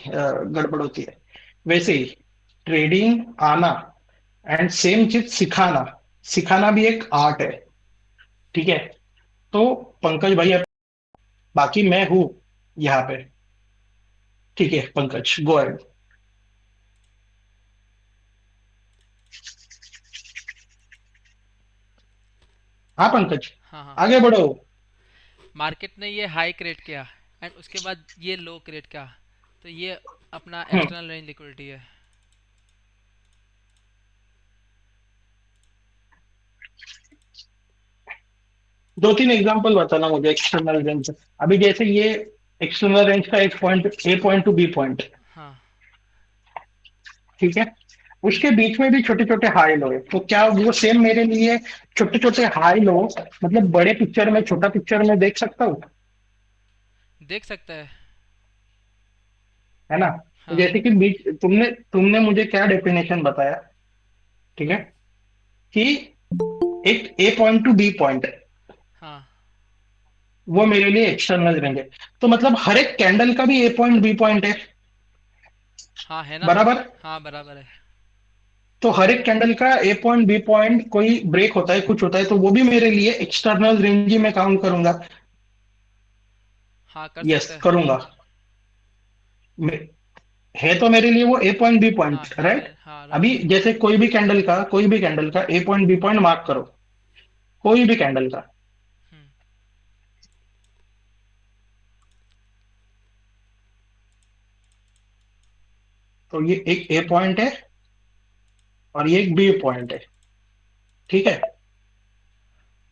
गड़बड़ होती है। वैसे ही ट्रेडिंग आना एंड सेम चीज सिखाना, सिखाना भी एक आर्ट है। ठीक है। तो पंकज भाई बाकी मैं हूँ यहाँ पे। ठीक है पंकज, गो अहेड। हाँ पंकज, हाँ हाँ। आगे बढ़ो। मार्केट ने ये हाई क्रिएट किया एंड उसके बाद ये लो क्रिएट किया, तो ये अपना हम्म। एक्सटर्नल रेंज लिक्विडिटी है। दो तीन एग्जांपल बताना मुझे एक्सटर्नल रेंज। अभी जैसे ये एक्सटर्नल रेंज का एक point, A point to B point. हाँ। ठीक है। उसके बीच में भी छोटे छोटे हाई लो है, तो क्या वो सेम मेरे लिए छोटे छोटे हाई लो मतलब बड़े पिक्चर में छोटा पिक्चर में देख सकता हूँ? देख सकता है। है ना? तो हाँ। जैसे कि बीच तुमने तुमने मुझे क्या डेफिनेशन बताया? ठीक है कि एक ए पॉइंट टू बी पॉइंट, हाँ। वो मेरे लिए एक्सटर्नल रेंज है। तो मतलब हर एक कैंडल का भी ए पॉइंट बी पॉइंट है, हाँ है ना। बराबर? हाँ बराबर है। तो हर एक कैंडल का ए पॉइंट बी पॉइंट कोई ब्रेक होता है, कुछ होता है, तो वो भी मेरे लिए एक्सटर्नल रेंज ही मैं काउंट करूंगा। हाँ कर यस सकते हैं। करूंगा। मे- है तो मेरे लिए वो ए पॉइंट बी हाँ पॉइंट, है राइट? मेरे, हाँ अभी राइट। जैसे कोई भी कैंडल का ए पॉइंट बी पॉइंट मार्क करो, कोई भी कैंडल का। हम्म। तो ये एक ए पॉइंट है और ये एक बी पॉइंट है। ठीक है।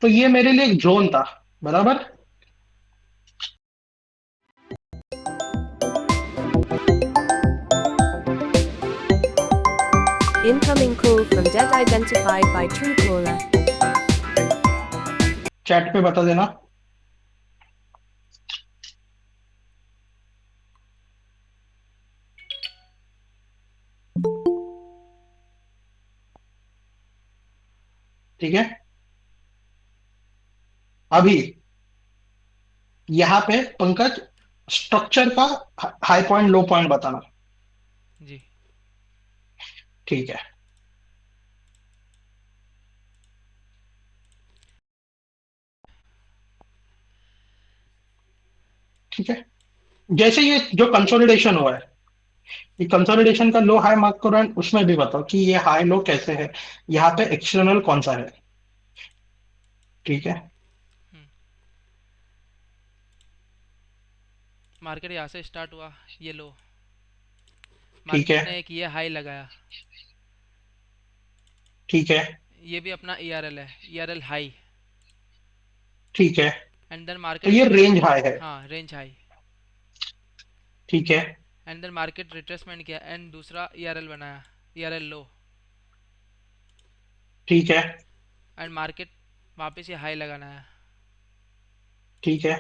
तो ये मेरे लिए एक जोन था, बराबर? Incoming call from dead identified by Truecaller. Chat पे बता देना। ठीक है। अभी यहाँ पे पंकज स्ट्रक्चर का हाई पॉइंट लो पॉइंट बताना। जी। ठीक है। ठीक है। जैसे ये जो कंसोलिडेशन हुआ है, ये कंसोलिडेशन का लो हाई मार्क करो एंड उसमें भी बताओ कि ये हाई लो कैसे है, यहाँ पे एक्सटर्नल कौन सा है। ठीक है। मार्केट यहाँ से स्टार्ट हुआ, ये लो। ठीक मार्केट है। ने एक ये हाई लगाया, ठीक है। ये भी अपना ई आर एल है, ई आर एल हाई। ठीक है। एंड देन तो मार्केट ये इसको, रेंज हाई है। हाँ रेंज हाई। ठीक है। एंड देन मार्केट रिट्रेसमेंट किया एंड दूसरा ई आर एल बनाया, ई आर एल लो। ठीक है। एंड मार्केट वापस ये हाई लगाना है। ठीक है।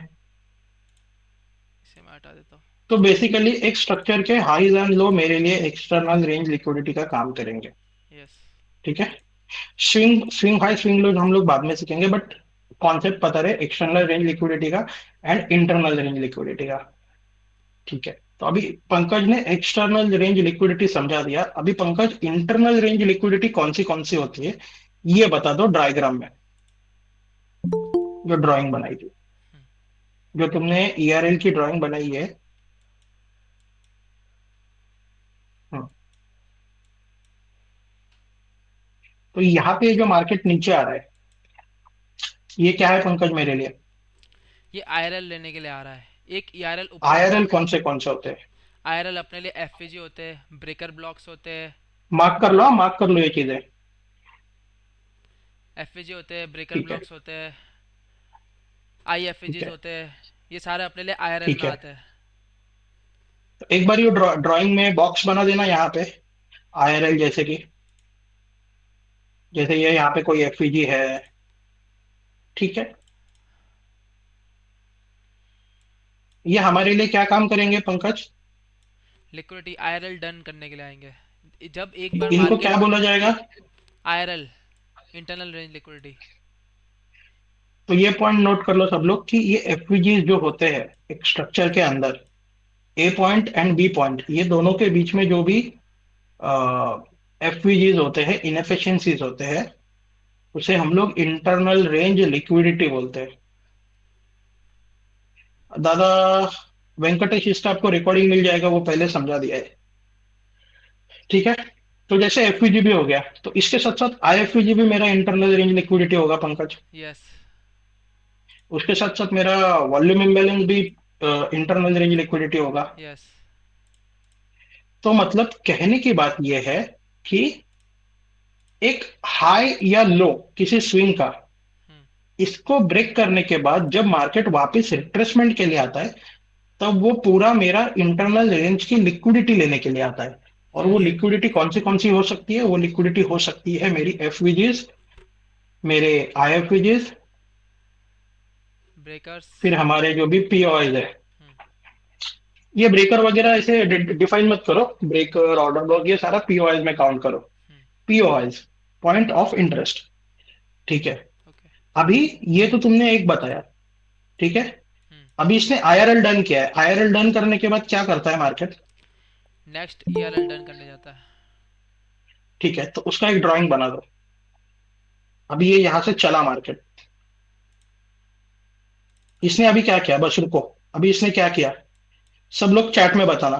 इसे मैं हटा देता हूँ। तो बेसिकली एक स्ट्रक्चर के हाईज एंड लो मेरे लिए एक्सटर्नल रेंज लिक्विडिटी का काम करेंगे। यस। ठीक है। Swing swing high swing low हम लोग बाद में सीखेंगे, बट कॉन्सेप्ट पता रहे एक्सटर्नल रेंज लिक्विडिटी का एंड इंटरनल रेंज लिक्विडिटी का। ठीक है। तो अभी पंकज ने एक्सटर्नल रेंज लिक्विडिटी समझा दिया, अभी पंकज इंटरनल रेंज लिक्विडिटी कौन सी होती है ये बता दो डायग्राम में, जो ड्राइंग बनाई थी, जो तुमने ईआरएल की ड्राइंग बनाई है। हाँ, तो यहाँ पे जो मार्केट नीचे आ रहा है, ये क्या है पंकज मेरे लिए? ये आई आर एल लेने के लिए आ रहा है। एक ई आर एल ऊपर आईआरएल नीचे। कौन से होते हैं? आई आर एल अपने लिए एफ पी जी होते हैं, ब्रेकर ब्लॉक्स होते हैं। मार्क कर लो ये चीजें। एफ पी जी होते हैं, ब्रेकर ठीक है। ब्लॉक्स होते हैं, आई एफ पी ठीक जीज है। होते हैं। ये सारे अपने लिए आई आर एल ठीक में है। आते हैं। तो एक बार ये ड्राइंग में बॉक्स बना देना यहाँ पे, आईआरएल जैसे कि, जैसे ये यहाँ पे कोई एफईजी है। ठीक है। ये हमारे लिए क्या काम करेंगे Pankaj? Liquidity I R L done करने के लिए आएंगे। जब एक बार इनको क्या मार्केट, बोला जाएगा? I R L, internal range liquidity. तो ये पॉइंट नोट कर लो सब लोग कि ये एफवीजी जो होते हैं एक स्ट्रक्चर के अंदर, ए पॉइंट एंड बी पॉइंट, ये दोनों के बीच में जो भी एफवीजीज होते हैं, इनएफिशिएंसीज होते हैं, उसे हम लोग इंटरनल रेंज लिक्विडिटी बोलते हैं। दादा वेंकटेश, इसका आपको रिकॉर्डिंग मिल जाएगा, वो पहले समझा दिया है। ठीक है, तो जैसे एफवीजी भी हो गया, तो इसके साथ साथ आईएफवीजी भी मेरा इंटरनल रेंज लिक्विडिटी होगा पंकज। यस। उसके साथ साथ मेरा वॉल्यूम इम्बैलेंस भी इंटरनल रेंज लिक्विडिटी होगा। यस। तो मतलब कहने की बात यह है कि एक हाई या लो किसी स्विंग का, हम्म। इसको ब्रेक करने के बाद जब मार्केट वापस रिट्रेसमेंट के लिए आता है, तब वो पूरा मेरा इंटरनल रेंज की लिक्विडिटी लेने के लिए आता है। और वो यस। लिक्विडिटी कौन सी हो सकती है? वो लिक्विडिटी हो सकती है मेरी एफवीजीज, मेरे आईएफवीजीज, ब्रेकर्स। फिर हमारे जो भी पीओआईज है। हम्म। ये ब्रेकर वगैरह ऐसे डिफाइन मत करो, ब्रेकर, ऑर्डर ब्लॉक, ये सारा पीओआईज में काउंट करो। हम्म। पीओआईज, पॉइंट ऑफ इंटरेस्ट। ठीक है, ओके। अभी ये तो तुमने एक बताया। ठीक है, हम्म। अभी इसने आईआरएल डन किया है। आईआरएल डन करने के बाद क्या करता है मार्केट? नेक्स्ट ईआरएल डन करने जाता है। ठीक है, तो उसका एक ड्राइंग बना दो। अभी ये यहां से चला मार्केट, इसने अभी क्या किया? बस रुको, अभी इसने क्या किया? सब लोग चैट में बताना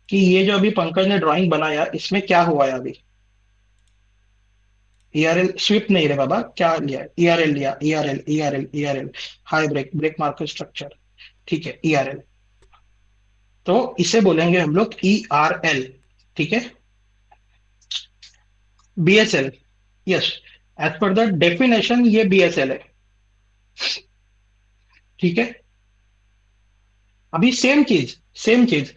कि ये जो अभी पंकज ने ड्राइंग बनाया, इसमें क्या हुआ है अभी? ईआरएल स्विप नहीं रे बाबा, क्या लिया? ईआरएल लिया, ERL ERL ERL, high break, break market structure. ठीक है, ईआरएल, तो इसे बोलेंगे हम लोग ईआरएल। ठीक है, BSL, yes, as per the definition ये बीएसएल है। ठीक है, अभी सेम चीज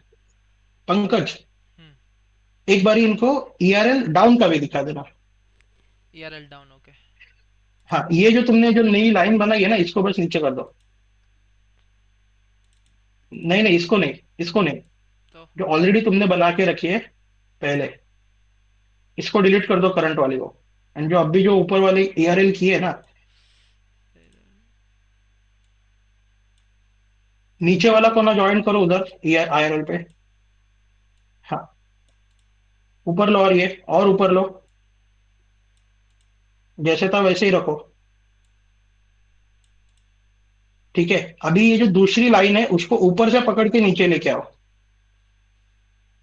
पंकज, हम्म। एक बारी इनको ईआरएल डाउन का भी दिखा देना। ईआरएल डाउन। ओके। हाँ, ये जो तुमने जो नई लाइन बनाई है ना, इसको बस नीचे कर दो। नहीं नहीं, इसको नहीं, इसको नहीं, तो जो ऑलरेडी तुमने बना के रखी है पहले, इसको डिलीट कर दो, करंट वाली को। एंड जो अभी जो ऊपर वाली ईआरएल की है ना, नीचे वाला को ना ज्वाइन करो उधर आईआरएल पे। हाँ, ऊपर लो, और ये और ऊपर लो, जैसे था वैसे ही रखो। ठीक है, अभी ये जो दूसरी लाइन है, उसको ऊपर से पकड़ के नीचे लेके आओ,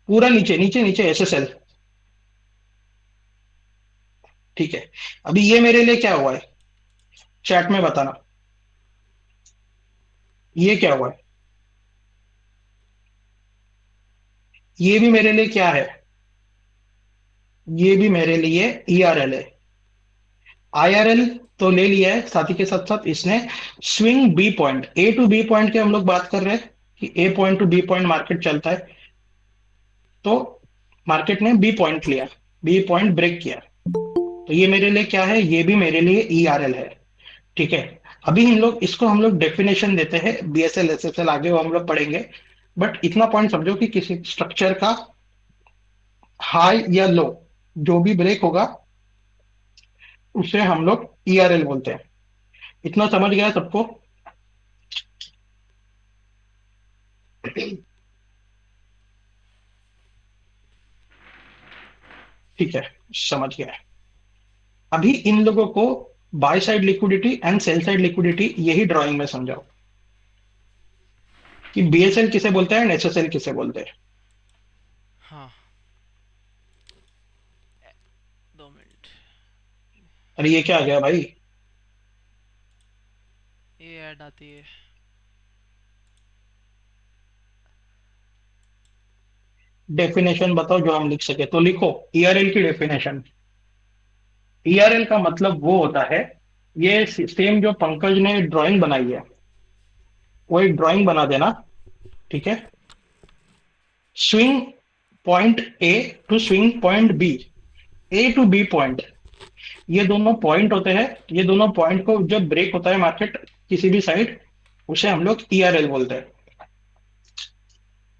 पूरा नीचे नीचे नीचे, एसएसएल। ठीक है, अभी ये मेरे लिए क्या हुआ है? चैट में बताना, ये क्या हुआ है? ये भी मेरे लिए क्या है? ये भी मेरे लिए ईआरएल है। आईआरएल तो ले लिया है, साथ ही के साथ साथ इसने swing B point, A to B point के हम लोग बात कर रहे हैं कि A point to B point market चलता है, तो मार्केट ने बी पॉइंट लिया, बी पॉइंट ब्रेक किया, तो ये मेरे लिए क्या है? ये भी मेरे लिए ईआरएल है। ठीक है, अभी हम लोग डेफिनेशन देते हैं, बीएसएल एसएसएल आगे वो हम लोग पढ़ेंगे। बट इतना पॉइंट समझो कि किसी स्ट्रक्चर का हाई या लो जो भी ब्रेक होगा, उसे हम लोग ईआरएल बोलते हैं। इतना समझ गया सबको? ठीक है, समझ गया है। अभी इन लोगों को bye side liquidity and sell side liquidity यही ड्राइंग में समझाओ कि बीएसएल किसे बोलते हैं एंड एसएसएल किसे बोलते हैं। हाँ। 2 मिनट। अरे ये क्या आ गया भाई? ये ऐड आती है। डेफिनेशन बताओ जो हम लिख सके, तो लिखो ईआरएल की डेफिनेशन। ईआरएल का मतलब वो होता है, ये सेम जो पंकज ने ड्राइंग बनाई है, वो एक ड्राइंग बना देना। ठीक है, swing point A to swing point B, A to B point, ये दोनों पॉइंट होते हैं। ये दोनों पॉइंट को जब ब्रेक होता है मार्केट किसी भी साइड, उसे हम लोग ईआरएल बोलते हैं।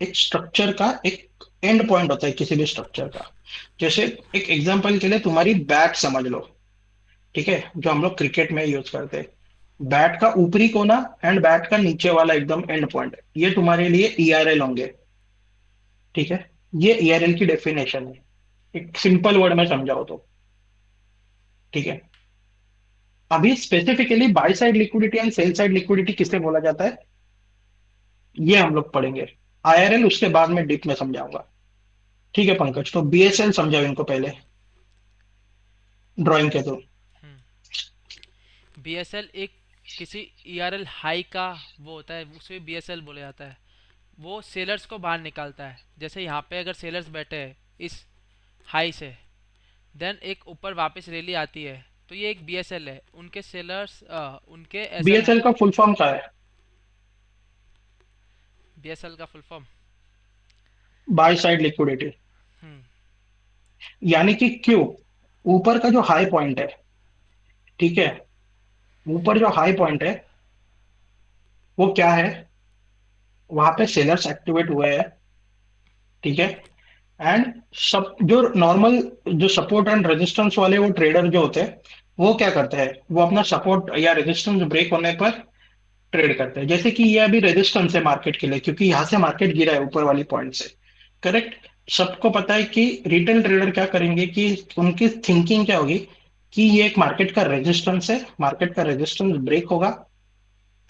एक स्ट्रक्चर का एक एंड पॉइंट होता है किसी भी स्ट्रक्चर का। जैसे एक एग्जांपल के लिए तुम्हारी बैट समझ लो, ठीक है, जो हम लोग क्रिकेट में यूज करते हैं। बैट का ऊपरी कोना एंड बैट का नीचे वाला एकदम एंड पॉइंट, ये तुम्हारे लिए ईआरएल होंगे। ठीक है, ये ईआरएल की डेफिनेशन है, एक सिंपल वर्ड में समझाओ तो। ठीक है, अभी specifically bye side liquidity and sell side liquidity किसे बोला जाता है, ये हम लोग पढ़ेंगे। आईआरएल उसके बाद में डीप में समझाऊंगा। ठीक है पंकज, तो बीएसएल समझाओ इनको पहले ड्राइंग के थ्रू। बीएसएल एक किसी ईआरएल हाई का वो होता है, उसे बीएसएल बोला जाता है। वो सेलर्स को बाहर निकालता है। जैसे यहाँ पे अगर सेलर्स बैठे हैं इस हाई से, देन एक ऊपर वापस रैली आती है, तो ये एक बीएसएल है। उनके सेलर्स उनके ऐसा बीएसएल का फुल फॉर्म क्या है? बीएसएल का full form. Buy side liquidity. Hmm. यानी कि क्यों, ऊपर का जो हाई पॉइंट है, ठीक है, ऊपर जो हाई पॉइंट है वो क्या है, वहां पे सेलर्स एक्टिवेट हुए हैं। ठीक है, एंड सब जो नॉर्मल जो सपोर्ट एंड रेजिस्टेंस वाले वो ट्रेडर जो होते हैं, वो क्या करते हैं, वो अपना सपोर्ट या रेजिस्टेंस ब्रेक होने पर ट्रेड करते हैं। जैसे कि ये अभी रेजिस्टेंस है मार्केट के लिए, क्योंकि यहां से मार्केट गिरा है ऊपर वाली पॉइंट से। करेक्ट। सबको पता है कि रिटेल ट्रेडर क्या करेंगे, कि उनकी थिंकिंग क्या होगी, कि ये एक मार्केट का रेजिस्टेंस है, मार्केट का रेजिस्टेंस ब्रेक होगा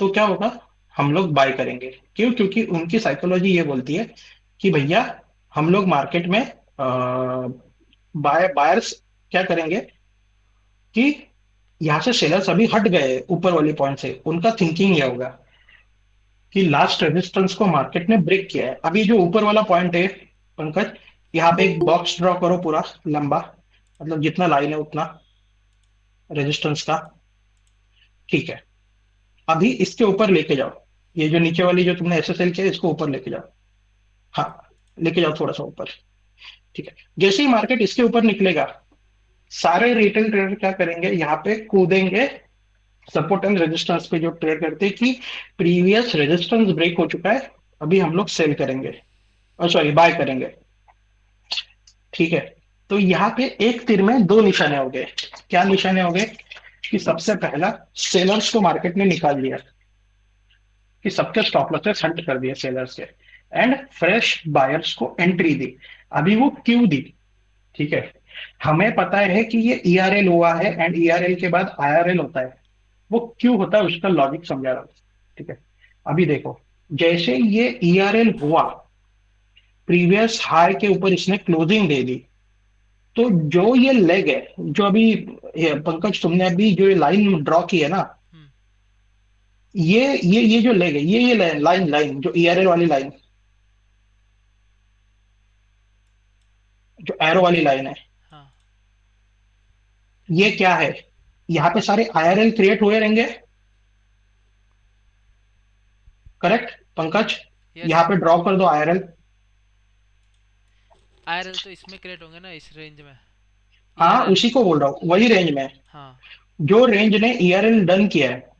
तो क्या होगा, हम लोग बाय करेंगे। क्यों, क्योंकि उनकी साइकोलॉजी ये बोलती है कि भैया हम लोग मार्केट में बायर्स क्या करेंगे, कि यहाँ से सेलर्स अभी हट गए ऊपर वाली पॉइंट से, उनका थिंकिंग ये होगा कि लास्ट रेजिस्टेंस को मार्केट ने ब्रेक किया है। अभी जो ऊपर वाला पॉइंट है पंकज, यहाँ पे एक बॉक्स ड्रॉ करो पूरा लंबा, मतलब जितना लाइन है उतना रेजिस्टेंस का। ठीक है, अभी इसके ऊपर लेके जाओ, ये जो नीचे वाली जो तुमने एसएसएल किया है, इसको ऊपर लेके जाओ। हाँ, लेके जाओ थोड़ा सा ऊपर। ठीक है, जैसे ही मार्केट इसके ऊपर निकलेगा, सारे रिटेल ट्रेडर क्या करेंगे, यहाँ पे कूदेंगे सपोर्ट एंड रेजिस्टेंस पे, जो ट्रेड करते हैं कि प्रीवियस रेजिस्टेंस ब्रेक हो चुका है, अभी हम लोग सेल करेंगे, और सॉरी बाय करेंगे। ठीक है, तो यहाँ पे एक तीर में दो निशाने हो गए। क्या निशाने हो गए, कि सबसे पहला सेलर्स को मार्केट ने निकाल दिया, कि सबके स्टॉप लॉसेस हंट कर दिए सेलर्स के, एंड फ्रेश बायर्स को एंट्री दी। अभी वो क्यों दी, ठीक है, हमें पता है कि ये ईआरएल हुआ है एंड ईआरएल के बाद आईआरएल होता है। वो क्यों होता है उसका लॉजिक समझा रहा हूं। ठीक है, अभी देखो, जैसे ये ईआरएल हुआ, प्रीवियस हाई के ऊपर इसने क्लोजिंग दे दी, तो जो ये लेग है, जो अभी पंकज तुमने अभी जो ये लाइन ड्रॉ की है ना, हम्म। ये जो लेग है, ये लाइन लाइन जो ईआरएल वाली लाइन, जो एरो वाली लाइन है, हाँ। ये क्या है, यहाँ पे सारे आईआरएल क्रिएट हुए रहेंगे। Correct Pankaj, yes. यहाँ पे ड्रॉ कर दो आईआरएल। आईआरएल तो इसमें क्रिएट होंगे ना, इस रेंज में। हाँ, ईआरएल। उसी को बोल रहा हूँ, वही रेंज में। हाँ। जो रेंज ने ईआरएल डन किया है,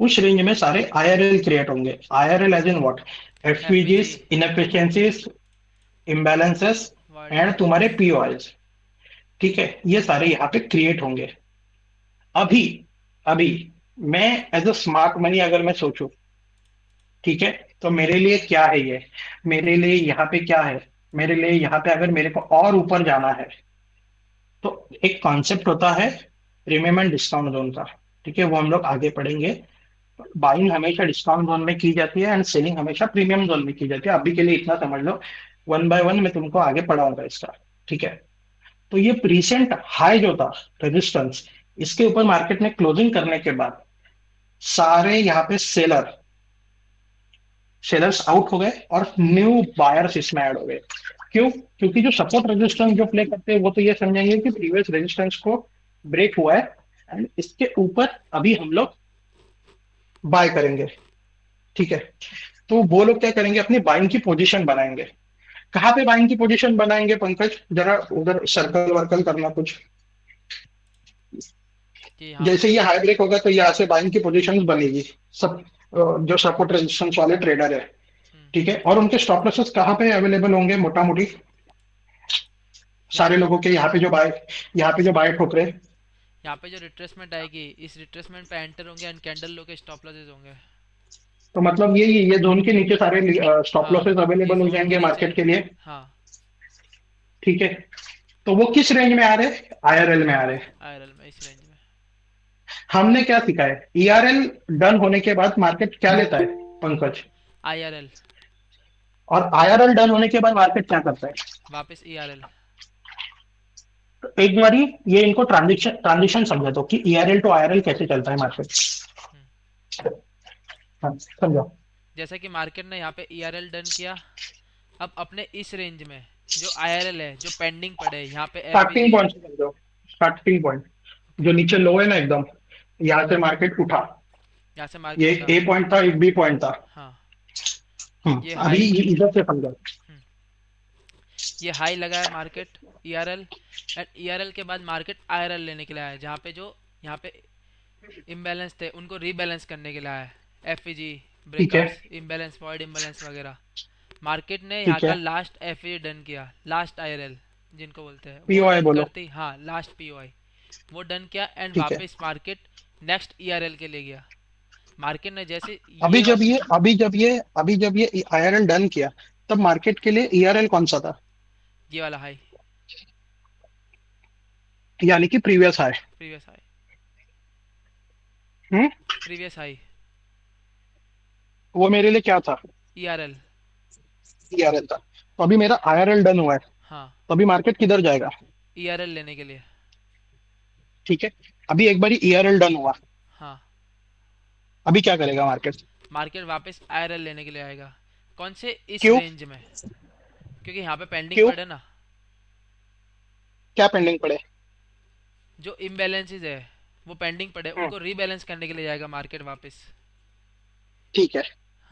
उस रेंज में सारे आईआरएल क्रिएट होंगे। IRL as in what, FVG. FVGs, inefficiencies, imbalances, white and तुम्हारे लॉस। Pools. ठीक है, ये सारे यहाँ पे क्रिएट होंगे। अभी अभी मैं एज अ स्मार्ट मनी अगर मैं सोचूं, ठीक है, तो मेरे लिए क्या है ये, मेरे लिए यहाँ पे क्या है, मेरे लिए यहाँ पे अगर मेरे को और ऊपर जाना है, तो एक कॉन्सेप्ट होता है प्रीमियम एंड डिस्काउंट जोन का। ठीक है, वो हम लोग आगे पढ़ेंगे। बाइंग हमेशा डिस्काउंट जोन में की जाती है एंड सेलिंग हमेशा प्रीमियम जोन में की जाती है। अभी के लिए इतना समझ लो, वन बाय वन मैं तुमको आगे पढ़ाऊंगा इसका। ठीक है, तो ये रिसेंट हाई जो था रेजिस्टेंस, इसके ऊपर मार्केट ने क्लोजिंग करने के बाद सारे यहाँ पे सेलर्स आउट हो गए और न्यू बायर्स इसमें ऐड हो गए। क्यों, क्योंकि जो सपोर्ट रेजिस्टेंस जो प्ले करते हैं, वो तो ये समझेंगे कि प्रीवियस रेजिस्टेंस को ब्रेक हुआ है एंड इसके ऊपर अभी हम लोग बाय करेंगे। ठीक है, तो वो लोग क्या करेंगे, अपनी बाइंग की पोजीशन बनाएंगे। कहाँ पे बाइंग की पोजीशन बनाएंगे पंकज, जरा उधर सर्कल वर्कल करना कुछ। कि यहाँ पे। जैसे ये हाई ब्रेक होगा तो यहाँ से बाइंग की पोजीशन बनेगी सब, जो सपोर्ट रेजिस्टेंस वाले ट्रेडर है। हम्म। ठीक है, और उनके स्टॉप लॉसेस कहाँ पे अवेलेबल होंगे मोटा मोटी, यहाँ सारे पे। लोगों के यहाँ पे जो बाय ठोक रहे हैं। यहाँ पे जो रिट्रेसमेंट आएगी, इस रिट्रेसमेंट पे एंटर होंगे एंड कैंडल लो के स्टॉप लॉसेस होंगे। तो मतलब ये जोन के नीचे सारे स्टॉप हाँ, लॉसेस इस अवेलेबल हो जोन के जाएंगे नीचे। मार्केट के लिए। हाँ, ठीक है। तो वो किस रेंज में आ रहे हैं? आईआरएल में आ रहे हैं। आईआरएल में, इस रेंज में। हमने क्या सीखा है, ईआरएल डन होने के बाद मार्केट क्या लेता है पंकज? आईआरएल। और आईआरएल डन होने के बाद मार्केट क्या करता है? वापस ईआरएल। तो एक बारी ये इनको ट्रांजिशन ट्रांजिशन समझा दो कि ईआरएल टू आईआरएल कैसे चलता है मार्केट। हाँ समझो। जैसा कि मार्केट ने यहाँ पे ईआरएल डन किया, अब अपने इस रेंज में जो आईआरएल है, जो पेंडिंग पड़े हैं, यहाँ पे स्टार्टिंग एफवीजी। पॉइंट से समझो। स्टार्टिंग पॉइंट जो नीचे लो है ना एकदम, यहाँ से मार्केट उठा। यहाँ से ये मार्केट एक उठा। ए पॉइंट था, एक बी पॉइंट था। हाँ, ये अभी हाई। इधर से समझो। ये हाई लगा है मार्केट, ईआरएल। एंड ईआरएल के बाद मार्केट आईआरएल लेने के लिए आया है, जहाँ पे जो यहाँ पे इम्बैलेंस थे उनको रीबैलेंस करने के लिए आया है। एफईजी ठीक है। ब्रेकआउट्स, इम्बैलेंस, वॉइड इम्बैलेंस वगैरह। मार्केट ने यहाँ ठीक का है। लास्ट एफईजी डन किया, लास्ट आईआरएल जिनको बोलते हैं, वो पीओआई डन बोलो। करते ही, हाँ, लास्ट पीओआई वो डन किया एंड ठीक है। वापस मार्केट नेक्स्ट ईआरएल के लिए गया। मार्केट ने जैसे अभी ये जब वाला, ये अभी जब ये अभी जब ये आईआरएल डन किया, तब मार्केट के लिए ईआरएल कौन सा था? ये वाला हाई, यानी कि प्रीवियस हाई। प्रीवियस हाई, हम्म। प्रीवियस हाई, वो मेरे लिए क्या था? ईआरएल। ईआरएल था। तो अभी मेरा आईआरएल डन हुआ है, हाँ, तो अभी मार्केट किधर जाएगा? ईआरएल लेने के लिए। ठीक है। अभी एक बारी ईआरएल डन हुआ, हाँ, अभी क्या करेगा मार्केट? मार्केट वापस आईआरएल लेने के लिए आएगा। कौन से? इस क्यों? रेंज में, क्योंकि यहाँ पे पेंडिंग क्यों? पड़े ना, क्या पेंडिंग पड़े? जो इम्बैलेंसेज है वो पेंडिंग पड़े, हम्म। उनको रीबैलेंस करने के लिए जाएगा मार्केट वापस। ठीक है।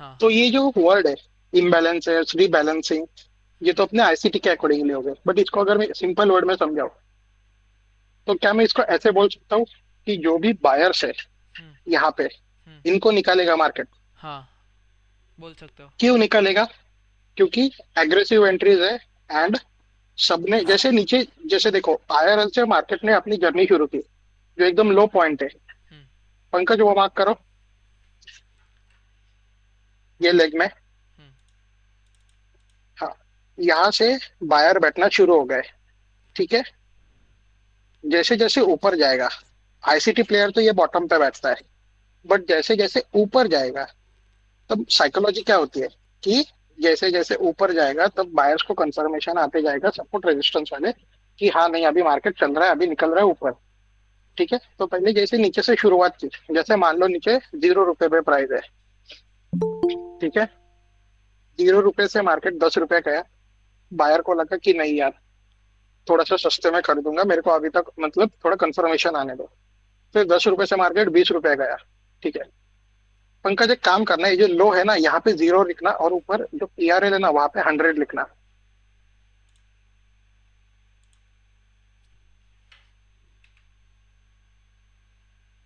हाँ। तो ये जो वर्ड है, इम्बैलेंस है, रीबैलेंसिंग, ये तो अपने आईसीटी के अकॉर्डिंगली हो गए, बट इसको अगर मैं सिंपल वर्ड में समझाऊं, तो क्या मैं इसको ऐसे बोल सकता हूँ कि जो भी बायर्स है हम्म। यहाँ पे, हम्म। इनको निकालेगा मार्केट? हाँ, बोल सकते हो। क्यों निकालेगा? क्योंकि एग्रेसिव एंट्रीज है। एंड सबने जैसे नीचे, जैसे देखो आईआरएल से मार्केट ने अपनी जर्नी शुरू की, जो एकदम लो पॉइंट है, हम्म। पंकज वो मार्क करो, ये लेग में। हम्म। हाँ। यहाँ से बायर बैठना शुरू हो गए। ठीक है। जैसे जैसे ऊपर जाएगा, आईसीटी प्लेयर तो ये बॉटम पे बैठता है, बट जैसे जैसे ऊपर जाएगा, तब साइकोलॉजी क्या होती है कि जैसे जैसे ऊपर जाएगा तब बायर्स को कंफर्मेशन आते जाएगा सपोर्ट रेजिस्टेंस वाले, कि हाँ नहीं अभी मार्केट चल रहा है, अभी निकल रहा है ऊपर। ठीक है। तो पहले जैसे नीचे से शुरुआत की, जैसे मान लो नीचे 0 रुपए पे प्राइस है। ठीक है। 0 रुपए से मार्केट 10 रुपए गया, बायर को लगा कि नहीं यार, थोड़ा सा सस्ते में खरीदूंगा, मेरे को अभी तक मतलब थोड़ा कंफर्मेशन आने दो। फिर 10 रुपए से मार्केट 20 रुपए गया। ठीक है। पंकज एक काम करना है, ये जो लो है ना यहाँ पे 0 लिखना, और ऊपर जो पीआरएल है ना वहां पे 100 लिखना।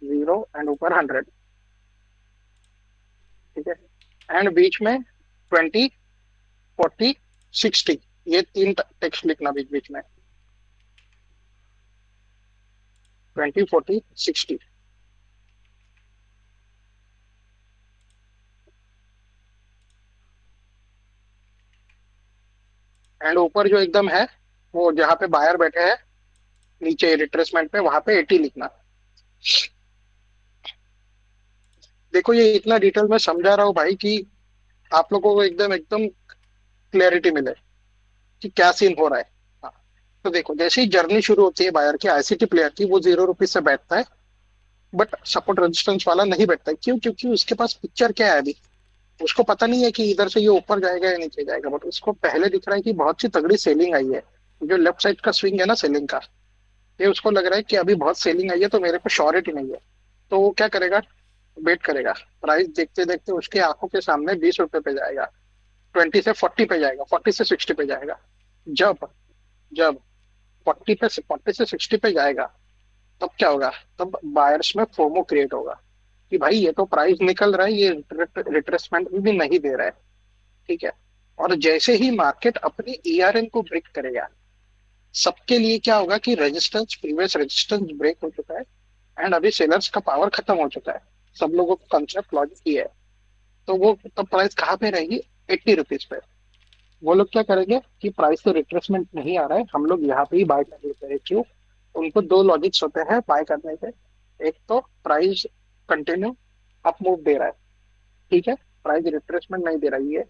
0 एंड ऊपर 100। ठीक है। एंड बीच में 20, 40, 60, ये तीन टेक्स्ट लिखना बीच बीच में। 20, 40, 60। एंड ऊपर जो एकदम है, वो जहाँ पे बायर बैठे हैं नीचे रिट्रेसमेंट पे, वहां पे 80 लिखना। देखो ये इतना डिटेल में समझा रहा हूँ भाई कि आप लोगों को एकदम एकदम क्लैरिटी मिले कि क्या सीन हो रहा है। हाँ। तो देखो जैसे ही जर्नी शुरू होती है बायर की, आईसीटी प्लेयर की, वो 0 रुपीज से बैठता है, बट सपोर्ट रेजिस्टेंस वाला नहीं बैठता है। क्यों? क्योंकि उसके पास पिक्चर क्या है अभी, उसको पता नहीं है कि इधर से ये ऊपर जाएगा या नीचे जाएगा, बट उसको पहले दिख रहा है कि बहुत सी तगड़ी सेलिंग आई है। जो लेफ्ट साइड का स्विंग है ना सेलिंग का, ये उसको लग रहा है कि अभी बहुत सेलिंग आई है, तो मेरे को श्योरिटी नहीं है। तो वो क्या करेगा, वेट करेगा। प्राइस देखते देखते उसके आंखों के सामने 20 रुपए पे जाएगा, 20 से 40 पे जाएगा, 40 से 60 पे जाएगा। जब जब 40 से 60 पे जाएगा, तब क्या होगा? तब बायर्स में फोमो क्रिएट होगा कि भाई ये तो प्राइस निकल रहा है, ये रिट्रेसमेंट भी नहीं दे रहा है। ठीक है। और जैसे ही मार्केट अपनी ईआरएन को ब्रेक करेगा, सबके लिए क्या होगा कि रेजिस्टेंस, प्रीवियस रेजिस्टेंस ब्रेक हो चुका है, एंड अभी सेलर्स का पावर खत्म हो चुका है, सब लोगों को कंसेप्ट लॉजिक ही है। तो वो तब प्राइस कहाँ पे रहेगी, 80 रुपीज पे। वो लोग क्या करेंगे कि प्राइस तो रिट्रेसमेंट नहीं आ रहा है, हम लोग यहाँ पे ही बाय कर लेते हैं। क्यों? उनको दो लॉजिक्स होते हैं बाय करने के। एक तो प्राइस कंटिन्यू अप मूव दे रहा है, ठीक है, प्राइस रिट्रेसमेंट नहीं दे रही है।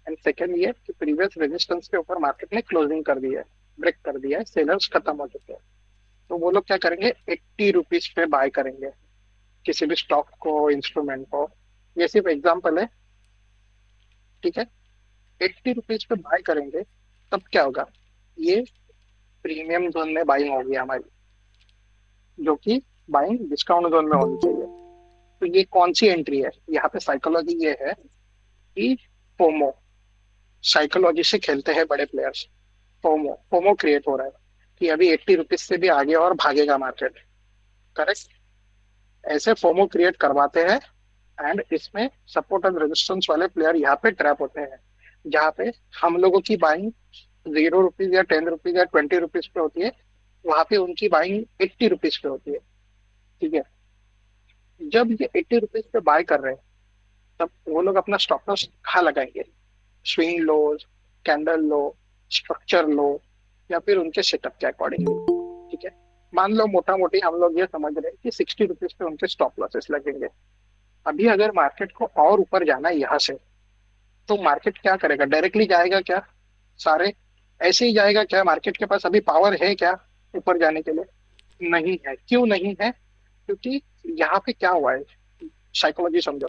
एंड सेकंड ये कि प्रीवियस रेजिस्टेंस के ऊपर मार्केट ने क्लोजिंग कर दी है, ब्रेक कर दिया है, सेलर्स खत्म हो चुके हैं। तो वो लोग क्या करेंगे, 80 रुपीज पे बाय करेंगे किसी भी स्टॉक को, इंस्ट्रूमेंट को। ये सिर्फ एग्जाम्पल है, ठीक है। 80 रुपीज पे बाय करेंगे, तब क्या होगा, ये प्रीमियम जोन में बाइंग होगी हमारी, जो कि बाइंग डिस्काउंट जोन में होनी चाहिए। तो ये कौन सी एंट्री है, यहाँ पे साइकोलॉजी ये है कि फोमो, साइकोलॉजी से खेलते हैं बड़े प्लेयर्स। फोमो फोमो क्रिएट हो रहा है कि अभी 80 रुपीज से भी आगे और भागेगा मार्केट। करेक्ट? ऐसे फोमो क्रिएट करवाते हैं। एंड इसमें सपोर्ट एंड रेजिस्टेंस वाले प्लेयर यहाँ पे ट्रैप होते हैं, जहाँ पे हम लोगों की बाइंग 0 रुपीज या 10 रुपीज या 20 रुपीज पे होती है, वहां पे उनकी बाइंग 80 रुपीज पे होती है। ठीक है? जब ये 80 रुपीज पे बाय कर रहे हैं, तब वो लोग अपना स्टॉप लॉस कहाँ लगाएंगे, स्विंग लो, कैंडल लो, स्ट्रक्चर लो, या फिर उनके सेटअप के अकॉर्डिंगली। ठीक है? मान लो मोटा मोटी हम लोग ये समझ रहे हैं कि 60 रुपीज पे उनके स्टॉप लॉसेस लगेंगे। अभी अगर मार्केट को और ऊपर जाना है यहाँ से, तो मार्केट क्या करेगा, डायरेक्टली जाएगा क्या सारे, ऐसे ही जाएगा क्या, मार्केट के पास अभी पावर है क्या ऊपर जाने के लिए? नहीं है। क्यों नहीं है? क्योंकि यहाँ पे क्या हुआ है, साइकोलॉजी समझो।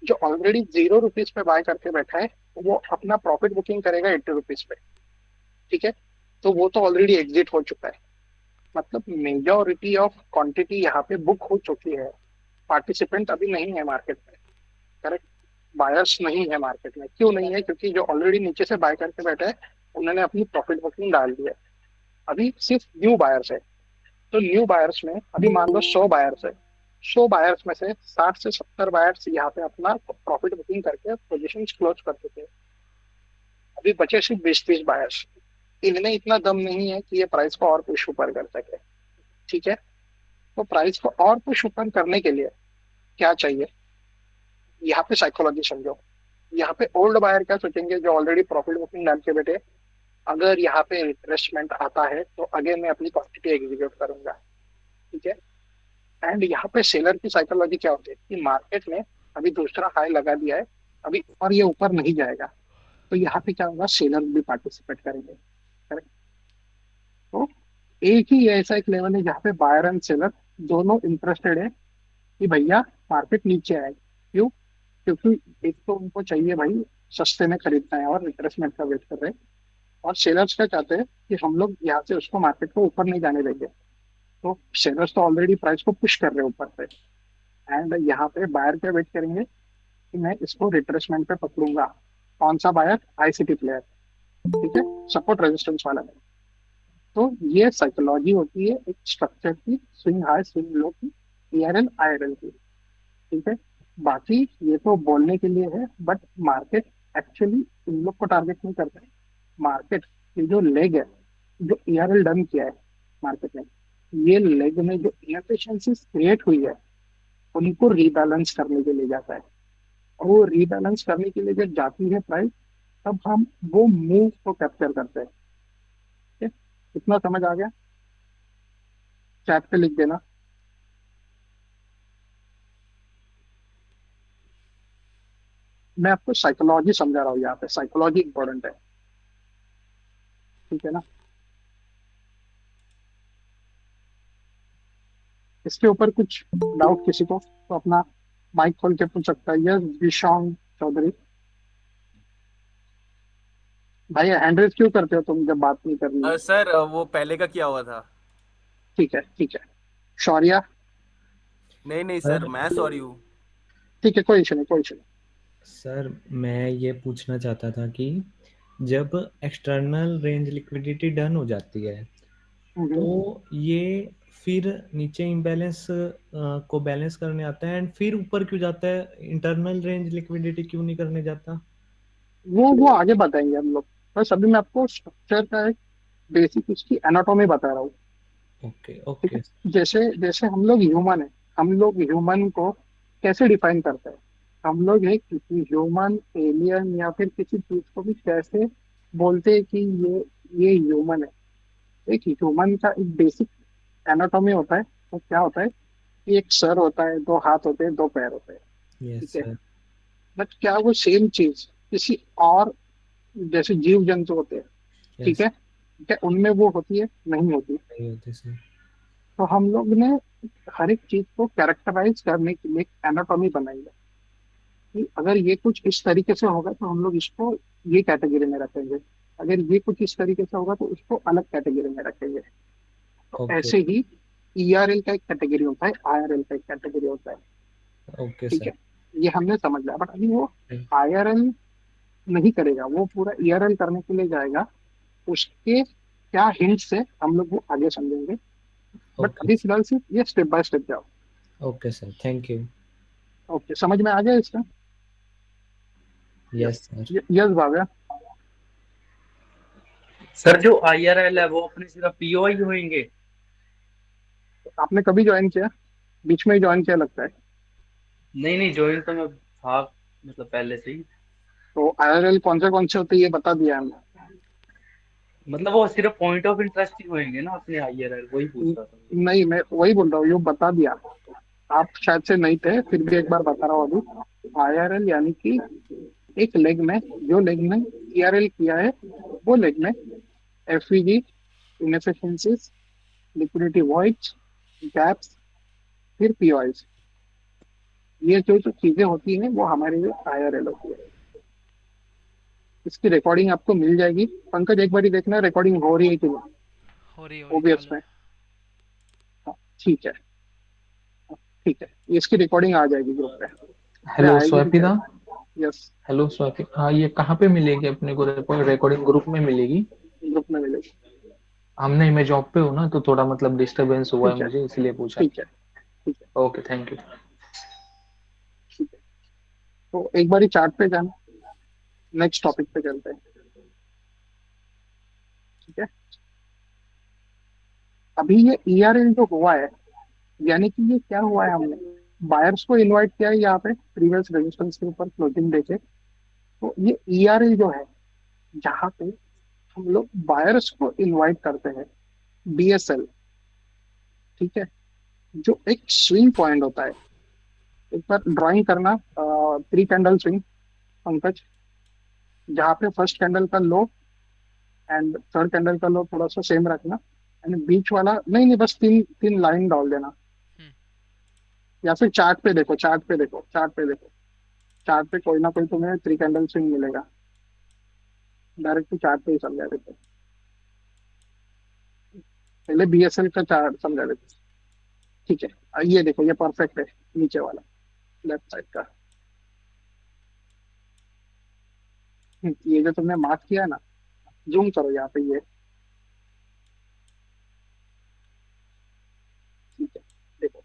जो ऑलरेडी 0 रुपीज पे बाय करके बैठा है, वो अपना प्रॉफिट बुकिंग करेगा 80 रुपीज पे। ठीक है? तो वो तो ऑलरेडी एग्जिट हो चुका है, मतलब मेजोरिटी ऑफ क्वांटिटी यहाँ पे बुक हो चुकी है। पार्टिसिपेंट अभी नहीं है मार्केट में। करेक्ट? बायर्स नहीं है मार्केट में। क्यों नहीं है? क्योंकि जो ऑलरेडी नीचे से बाय करके बैठे हैं, उन्होंने अपनी प्रॉफिट बुकिंग डाल दी है। अभी सिर्फ न्यू बायर्स है। तो न्यू बायर्स में अभी मान लो 100 बायर्स है, 100 बायर्स में से 60 से 70 बायर्स यहाँ पे अपना प्रॉफिट बुकिंग करके पोजिशन क्लोज कर चुके हैं। अभी बचे सिर्फ 20-30 बायर्स। इनमें इतना दम नहीं है कि ये प्राइस को और पुश ऊपर कर सके। ठीक है? तो प्राइस को और पुश ऊपर करने के लिए क्या चाहिए, यहाँ पे साइकोलॉजी समझो। यहाँ पे ओल्ड बायर क्या सोचेंगे, जो ऑलरेडी प्रॉफिट बुकिंग डाल के बैठे, अगर यहाँ पे रिट्रेसमेंट आता है तो आगे मैं अपनी क्वांटिटी एग्जीक्यूट करूंगा। ठीक है? एंड यहाँ पे सेलर की साइकोलॉजी क्या होती है कि मार्केट ने अभी दूसरा हाई लगा दिया है, अभी और ये ऊपर नहीं जाएगा। तो यहाँ पे क्या होगा, सेलर भी पार्टिसिपेट करेंगे। करेक्ट? तो एक ही ऐसा एक लेवल है जहाँ पे बायर एंड सेलर दोनों इंटरेस्टेड है कि भैया मार्केट नीचे आए। क्यों? क्योंकि एक तो उनको चाहिए भाई सस्ते में खरीदना है और रिट्रेसमेंट का वेट कर रहे हैं, और सेलर्स क्या चाहते हैं कि हम लोग यहाँ से उसको मार्केट को ऊपर नहीं जाने देंगे। तो सेलर्स तो ऑलरेडी प्राइस को पुश कर रहे हैं ऊपर पे, एंड यहाँ पे बायर क्या वेट करेंगे कि मैं इसको रिट्रेसमेंट पे पकड़ूंगा। कौन सा बायर? ICT player. ठीक है? सपोर्ट रेजिस्टेंस वाला है। तो ये साइकोलॉजी होती है एक स्ट्रक्चर की, स्विंग हाई स्विंग लो की, ईआरएल आईआरएल की। ठीक है? बाकी ये तो बोलने के लिए है, बट मार्केट एक्चुअली इन लोग को टारगेट नहीं करता है। मार्केट की जो लेग है, जो ईआरएल डन किया है मार्केट ने, ये लेग में जो इनएफिशिएंसीज क्रिएट हुई है, उनको रीबैलेंस करने के लिए जाता है। और वो रीबैलेंस करने के लिए जब जाती है प्राइस, तब हम वो मूव को कैप्चर करते हैं। ठीक है? इतना समझ आ गया? चैट पे लिख देना। मैं आपको साइकोलॉजी समझा रहा हूँ, यहाँ पे साइकोलॉजी इंपॉर्टेंट है। ठीक है ना? इसके ऊपर कुछ डाउट किसी को तो अपना माइक खोल के पूछ सकता है। यस, विशांग चौधरी। भाई हैंड रेज क्यों करते हो तुम जब बात नहीं करनी है? सर वो पहले का किया हुआ था। ठीक है, ठीक है। शौर्या। नहीं नहीं सर, सर मैं सॉरी हूँ। ठीक है, कोई इशू नहीं, कोई इशू सर मैं ये पूछना चाहता था कि जब एक्सटर्नल रेंज लिक्विडिटी डन हो जाती है नहीं। तो ये फिर नीचे इम्बैलेंस को बैलेंस करने आता है एंड फिर ऊपर क्यों जाता है, इंटरनल रेंज लिक्विडिटी क्यों नहीं करने जाता? वो आगे बताएंगे हम लोग। बस अभी मैं आपको स्ट्रक्चर का एक बेसिक उसकी एनाटॉमी बता रहा हूँ। ओके ठीक ओके। है। जैसे जैसे हम लोग ह्यूमन है, हम लोग ह्यूमन को कैसे डिफाइन करते हैं? हम लोग एक किसी ह्यूमन, एलियन या फिर किसी चीज को भी कैसे बोलते हैं कि ये ह्यूमन है? एक ह्यूमन का एक बेसिक एनाटॉमी होता है। तो क्या होता है कि एक सर होता है, दो हाथ होते हैं, दो पैर होते हैं। यस ठीक है। सर। बट क्या वो सेम चीज किसी और, जैसे जीव जंतु होते हैं, ठीक यस। है, क्या उनमें वो होती है? नहीं होती। नहीं होते सर। तो हम लोग ने हर एक चीज को कैरेक्टराइज करने के लिए एक एनाटॉमी बनाई है कि अगर ये कुछ इस तरीके से होगा तो हम लोग इसको ये कैटेगरी में रखेंगे, अगर ये कुछ इस तरीके से होगा तो इसको अलग कैटेगरी में रखेंगे। तो ओके ऐसे ही ईआरएल का एक कैटेगरी होता है, आईआरएल का एक कैटेगरी होता है। ओके ठीक सर। है। ये हमने समझ लिया, बट अभी वो आईआरएल नहीं करेगा, वो पूरा ईआरएल करने के लिए जाएगा। उसके क्या हिंट्स से हम लोग वो आगे समझेंगे। बट ओके अभी फिलहाल सिर्फ ये स्टेप बाय स्टेप जाओ। Okay sir, thank you. Okay, समझ में आ गया इसका? Yes sir. Yes Bhavya. Sir जो आईआरएल है वो अपने सिर्फ पीओ ही होंगे? आपने कभी ज्वाइन किया? बीच में ही ज्वाइन किया लगता है। नहीं नहीं, ज्वाइन तो मैं था मतलब पहले से ही। तो आईआरएल कौन से होते हैं ये बता दिया हमने। मतलब वो सिर्फ पॉइंट ऑफ इंटरेस्ट ही होंगे ना अपने आईआरएल, वही पूछ रहा था। नहीं, मैं वही बोल रहा हूँ, ये बता दिया। आप शायद से नहीं थे, फिर भी एक बार बता रहा हूँ अभी। आईआरएल यानी कि एक लेग में, जो लेग में ईआरएल किया है, वो लेग में FVG, inefficiencies, liquidity voids, gaps, फिर पीओआईज, ये जो जो चीजें होती हैं वो हमारे लिए आईआरएल होती है। इसकी रिकॉर्डिंग आपको मिल जाएगी। पंकज, एक बार ही देखना रिकॉर्डिंग हो रही है कि नहीं, हो रही ओबीएस चालू में। है। हाँ, ठीक है। ठीक है, इसकी रिकॉर्डिंग आ जाएगी ग्रुप पे। अरे हेलो आएगी भी स्वाति दा। शायद। यस, हेलो स्वाति, हाँ ये कहाँ पे मिलेगी अपने को? रिकॉर्डिंग ग्रुप में मिलेगी? ग्रुप में मिलेगी। हम नहीं, मैं जॉब पे हूँ ना, तो थोड़ा मतलब डिस्टरबेंस हुआ है ठीक है। मुझे, इसलिए पूछा। ठीक है। ठीक है। Okay, thank you. ठीक है। तो एक बार ही चार्ट पे जाना, नेक्स्ट टॉपिक पे चलते हैं। ठीक है। अभी ये ईआरएल जो हुआ है, यानी कि ये क्या हुआ है, हमने बायर्स को इनवाइट किया है यहाँ पे प्रीवियस रेजिस्टेंस के ऊपर क्लोजिंग देके। तो ये ईआरएल जो है, जहाँ पे हम लोग बायर्स को इनवाइट करते हैं, बीएसएल, ठीक है, जो एक स्विंग पॉइंट होता है। एक बार ड्राइंग करना, 3 कैंडल स्विंग, पंकज, जहाँ पे फर्स्ट कैंडल का लो एंड थर्ड कैंडल का लो थोड़ा सा सेम रखना, एंड बीच वाला नहीं नहीं, बस तीन तीन लाइन डाल देना। हम्म। या फिर चार्ट पे देखो, चार्ट पे देखो, चार्ट पे देखो, चार्ट पे कोई ना कोई तुम्हें 3 कैंडल स्विंग मिलेगा। डायरेक्ट चार्ट पे ही समझा देते हैं। पहले बीएसएल का चार्ट समझा देते हैं। ठीक है। ये देखो, ये परफेक्ट है, नीचे वाला, लेफ्ट साइड का। ये जो तुमने मार्क किया है ना, जूम करो यहाँ पे ये। ठीक है। देखो,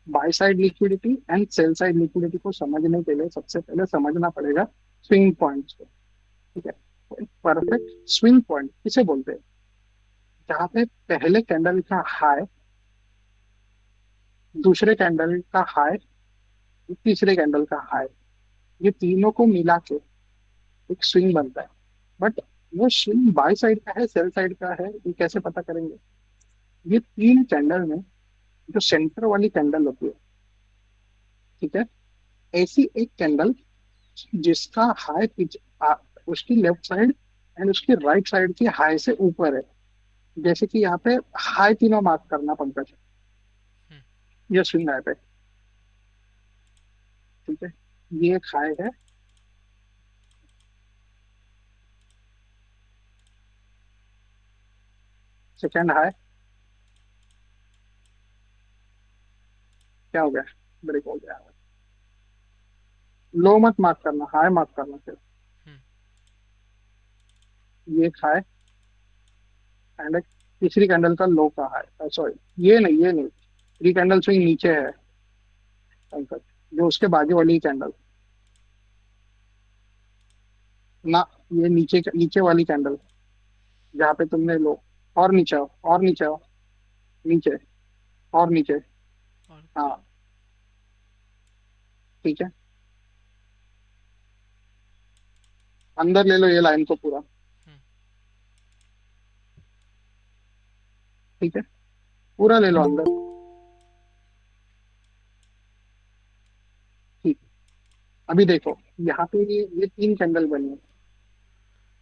bye side liquidity and sell side liquidity को समझने के लिए सबसे पहले समझना पड़ेगा स्विंग पॉइंट्स को। ठीक है। परफेक्ट स्विंग पॉइंट किसे बोलते हैं? जहाँ पे पहले कैंडल का हाई, दूसरे कैंडल का हाई, तीसरे कैंडल का हाई, ये तीनों को मिला के एक स्विंग बनता है। बट वो स्विंग बाय साइड का है, सेल साइड का है, ये कैसे पता करेंगे? ये 3 कैंडल में जो सेंटर वाली कैंडल होती है, ठीक है, ऐसी एक कैंडल जिसका हाई पिच उसकी लेफ्ट साइड एंड उसकी राइट साइड की हाई से ऊपर है। जैसे कि यहाँ पे हाई तीनों मार्क करना पंकज, हम्म। ये स्विंग हाई पे। ठीक है। ये एक हाई है, सेकेंड हाई। क्या हो गया? ब्रेक हो गया। लो मत मार्क करना, हाई मार्क करना फिर। हम्म। ये एक हाई एंड एक तीसरी कैंडल का लो का हाई, सॉरी, ये नहीं, ये नहीं, 3 कैंडल स्विंग नीचे है पंकज, जो उसके बाजू वाली कैंडल ना, ये नीचे नीचे वाली कैंडल, जहाँ पे तुमने लो, और नीचे आओ, और नीचे आओ, नीचे और नीचे। और हाँ ठीक है, अंदर ले लो ये लाइन को पूरा। हम्म, ठीक है, पूरा ले लो अंदर। ठीक। अभी देखो यहाँ पे ये तीन कैंडल बनी है।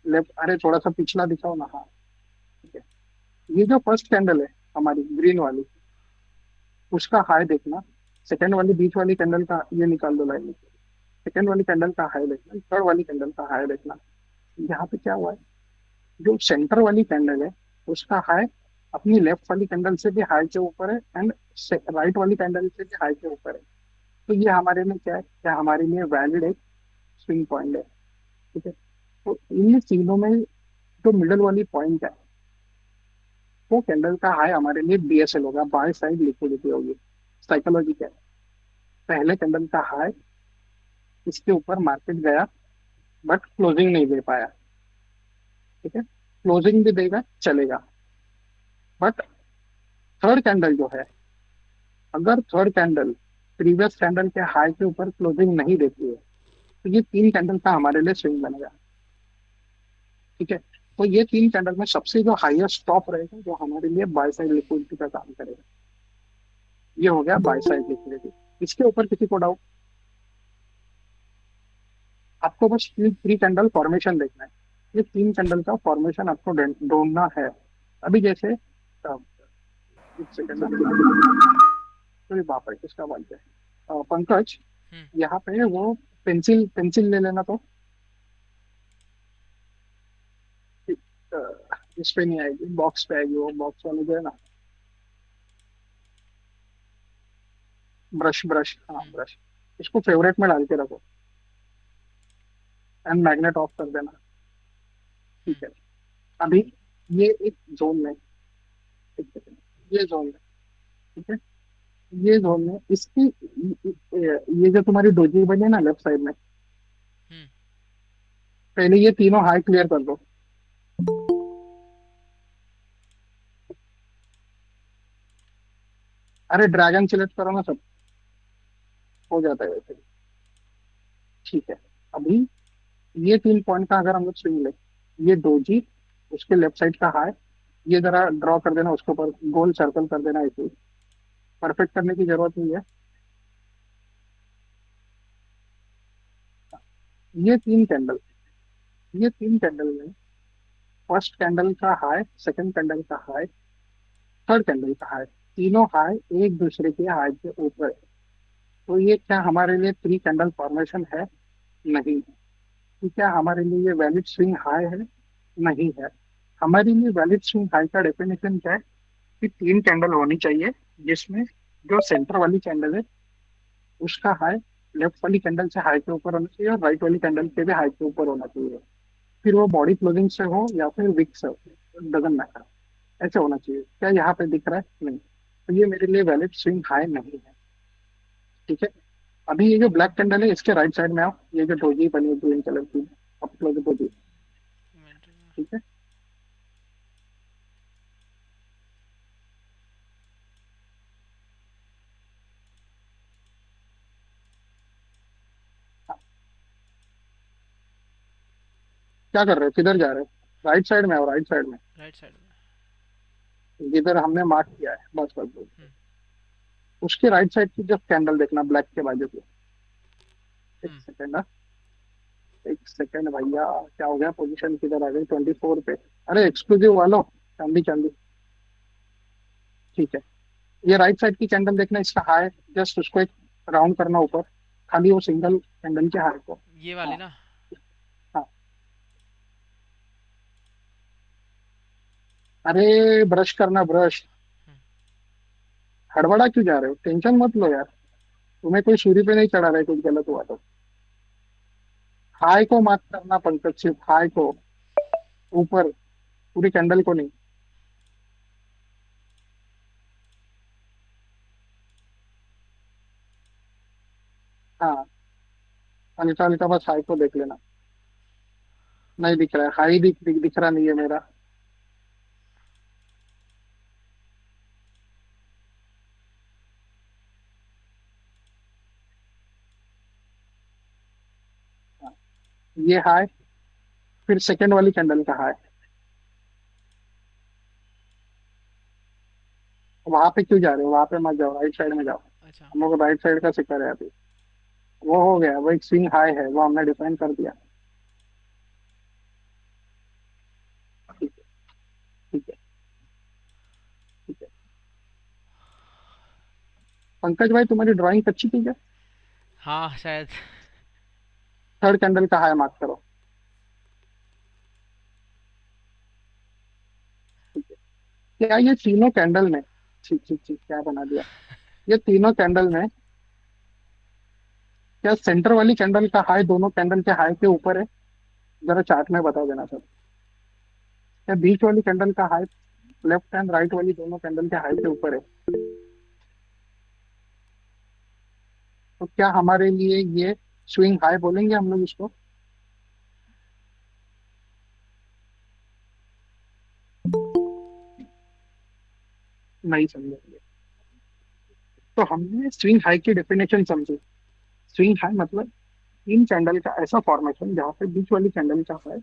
लेफ्ट, अरे थोड़ा सा पिछला दिखाओ ना। हाँ ठीक है, ये जो फर्स्ट कैंडल है हमारी ग्रीन वाली, उसका हाई देखना। सेकंड वाली बीच वाली कैंडल का ये निकाल दो लाइन। सेकंड वाली कैंडल का हाई देखना, थर्ड वाली कैंडल का हाई देखना। यहाँ पे क्या हुआ है, जो सेंटर वाली कैंडल है उसका हाई अपनी लेफ्ट वाली कैंडल से भी हाई के ऊपर है, एंड राइट वाली कैंडल से भी हाई के ऊपर है। तो ये हमारे लिए क्या है, क्या हमारे लिए वैलिड एक स्विंग पॉइंट है। ठीक है, तो इन तीनों में जो मिडल वाली पॉइंट है, वो कैंडल का हाई हमारे लिए बीएसएल होगा, बाय साइड लिक्विडिटी होगी। साइकोलॉजी क्या है, पहले कैंडल का हाई, इसके ऊपर मार्केट गया बट क्लोजिंग नहीं दे पाया। ठीक है, क्लोजिंग भी देगा चलेगा, बट थर्ड कैंडल जो है, अगर थर्ड कैंडल प्रीवियस कैंडल के हाई के ऊपर क्लोजिंग नहीं देती है, तो ये तीन कैंडल का हमारे लिए स्विंग बनेगा। ठीक है, तो ये तीन कैंडल में सबसे जो हाईएस्ट टॉप रहेगा, जो हमारे लिए बाय साइड लिक्विडिटी का काम करेगा। ये हो गया बाय साइड लिक्विडिटी। इसके ऊपर किसी को डाउट? आपको बस थ्री कैंडल फॉर्मेशन देखना है। ये तीन कैंडल का फॉर्मेशन आपको ढूंढना है। अभी जैसे एक सेकंड, अरे बाप रे किसका बात है। पंकज, हम्म, यहाँ पे वो पेंसिल पेंसिल ले लेना तो। अ, इस पे नहीं आएगी, बॉक्स पे आएगी, वो बॉक्स वाले जो है ना। ब्रश ब्रश, हाँ हम्म, ब्रश। इसको फेवरेट में डाल के रखो एंड मैग्नेट ऑफ कर देना। ठीक हम्म, है, अभी ये एक जोन में, एक सेकंड, ये जोन में। ठीक है, ये जोन में इसकी ये जो तुम्हारी डोजी बनी है ना लेफ्ट साइड में, हम्म, पहले ये तीनों हाई क्लियर कर दो। अरे ड्रैगन सिलेक्ट करो ना, सब हो जाता है वैसे। ठीक है, अभी ये तीन पॉइंट का अगर हम लोग स्विंग ले, ये डोजी, उसके लेफ्ट साइड का हाई, ये जरा ड्रॉ कर देना, उसके ऊपर गोल सर्कल कर देना ऐसे। परफेक्ट करने की जरूरत नहीं है। ये तीन कैंडल, ये तीन कैंडल में फर्स्ट कैंडल का हाई, सेकंड कैंडल का हाई, थर्ड कैंडल का हाई, तीनों हाई एक दूसरे के हाई के ऊपर है। तो ये क्या हमारे लिए थ्री कैंडल फॉर्मेशन है? नहीं। तो क्या हमारे लिए ये वैलिड स्विंग हाई है? नहीं है। हमारे लिए वैलिड स्विंग हाई का डेफिनेशन क्या है, कि तीन कैंडल होनी चाहिए, जिसमें जो सेंटर वाली कैंडल है उसका हाई लेफ्ट वाली कैंडल से हाई के ऊपर होना चाहिए, और राइट वाली कैंडल के भी हाई के ऊपर होना चाहिए। फिर वो बॉडी क्लोजिंग से हो या फिर विक से हो, डजंट मैटर, ऐसे होना चाहिए। क्या यहाँ पे दिख रहा है? नहीं, तो ये मेरे लिए वैलिड स्विंग हाई नहीं है। ठीक है, अभी ये जो ब्लैक कैंडल है इसके राइट साइड में आओ, ये जो डोजी बनी है ग्रीन कलर की, अब क्लोज डोजी। मिनट में। ठीक है, हाँ, क्या कर रहे हो, किधर जा रहे हो? राइट साइड में आओ, राइट साइड में, राइट साइड में। जिधर हमने मार्क किया है, बस बस बस। हम्म, उसके राइट साइड की जस्ट कैंडल देखना, ब्लैक के बाजू की। एक हम्म, सेकेंड, एक सेकेंड भैया, क्या हो गया, पोजीशन किधर आ गई, 24 पे। अरे एक्सक्लूसिव वालों, चांदी चांदी। ठीक है, ये राइट साइड की कैंडल देखना, इसका हाई, जस्ट उसको एक राउंड करना ऊपर, खाली वो सिंगल कैंडल के हाई को। ये वाली हाँ ना। हाँ, अरे ब्रश करना, ब्रश। हम्म, हड़बड़ा क्यों जा रहे हो, टेंशन मत लो यार, तुम्हें कोई सूरी पे नहीं चढ़ा रहा है कुछ गलत हुआ तो। हाई को मार्क करना पंकज, सिर्फ हाई को, ऊपर, पूरी कैंडल को नहीं। हाँ, हल्का हल्का बस हाई को देख लेना। नहीं दिख रहा है हाई, दिख रहा नहीं है मेरा। ये हाई, फिर सेकंड वाली कैंडल का हाई। वहां पे क्यों जा रहे हो? वहां पे मत जाओ, राइट साइड में जाओ। अच्छा। हम लोग राइट साइड का शिकर है अभी। वो हो गया, वो एक स्विंग हाई है, वो हमने डिफाइन कर दिया। ठीक है, ठीक है, ठीक है। पंकज भाई, तुम्हारी ड्राइंग अच्छी थी क्या? हाँ शायद। थर्ड कैंडल का हाई मार्क करो। ठीक है। क्या ये तीनों कैंडल में, ठीक ठीक ठीक, क्या बना दिया, ये तीनों कैंडल में क्या सेंटर वाली कैंडल का हाई दोनों कैंडल के हाई के ऊपर है? जरा चार्ट में बता देना सर। क्या बीच वाली कैंडल का हाई लेफ्ट एंड राइट वाली दोनों कैंडल के हाई के ऊपर है? तो क्या हमारे लिए ये स्विंग हाई बोलेंगे हम लोग इसको? नहीं समझेंगे। तो हमने स्विंग हाई की डेफिनेशन समझी। स्विंग हाई मतलब तीन कैंडल का ऐसा फॉर्मेशन जहाँ पे बीच वाली कैंडल का हाई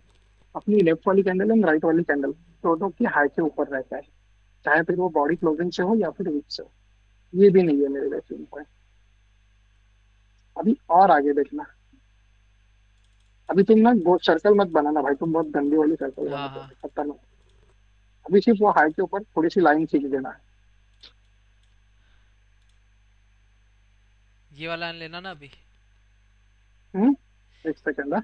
अपनी लेफ्ट वाली कैंडल एंड राइट वाली कैंडल दोनों की हाई के ऊपर रहता है, चाहे फिर वो बॉडी क्लोजिंग से हो या फिर वीक से हो। ये भी नहीं है मेरे लिए स्विंग पॉइंट। अभी और आगे देखना। अभी तुम ना वो सर्कल मत बनाना भाई, तुम बहुत गंदी वाली सर्कल हाँ बनाते हो, हाँ। खतरनाक। अभी सिर्फ वो हाई के ऊपर थोड़ी सी लाइन खींच देना है। ये वाला लेना ना अभी। हम्म, एक सेकेंड है।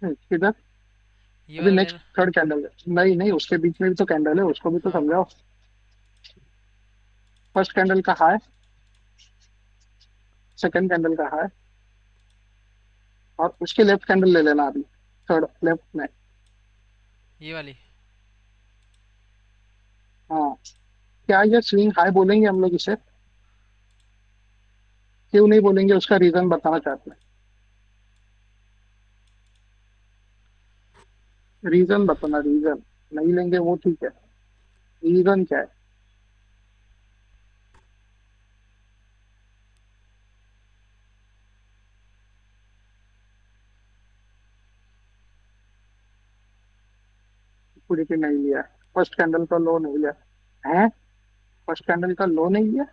किधर? ये अभी वाला नेक्स्ट लेना। थर्ड कैंडल है, नहीं नहीं, उसके बीच में भी तो कैंडल है, उसको भी तो हाँ हाँ। समझाओ। फर्स्ट कैंडल का हाई, सेकंड कैंडल का हाई, और उसके लेफ्ट कैंडल ले लेना अभी, थर्ड लेफ्ट में। ये वाली। हाँ। क्या ये स्विंग हाई बोलेंगे हम लोग इसे? क्यों नहीं बोलेंगे, उसका रीजन बताना चाहते हैं। रीजन बताना, रीजन। नहीं लेंगे वो ठीक है, रीजन क्या है? पूरी की नहीं लिया, फर्स्ट कैंडल का लो नहीं लिया है। फर्स्ट कैंडल का लो नहीं लिया,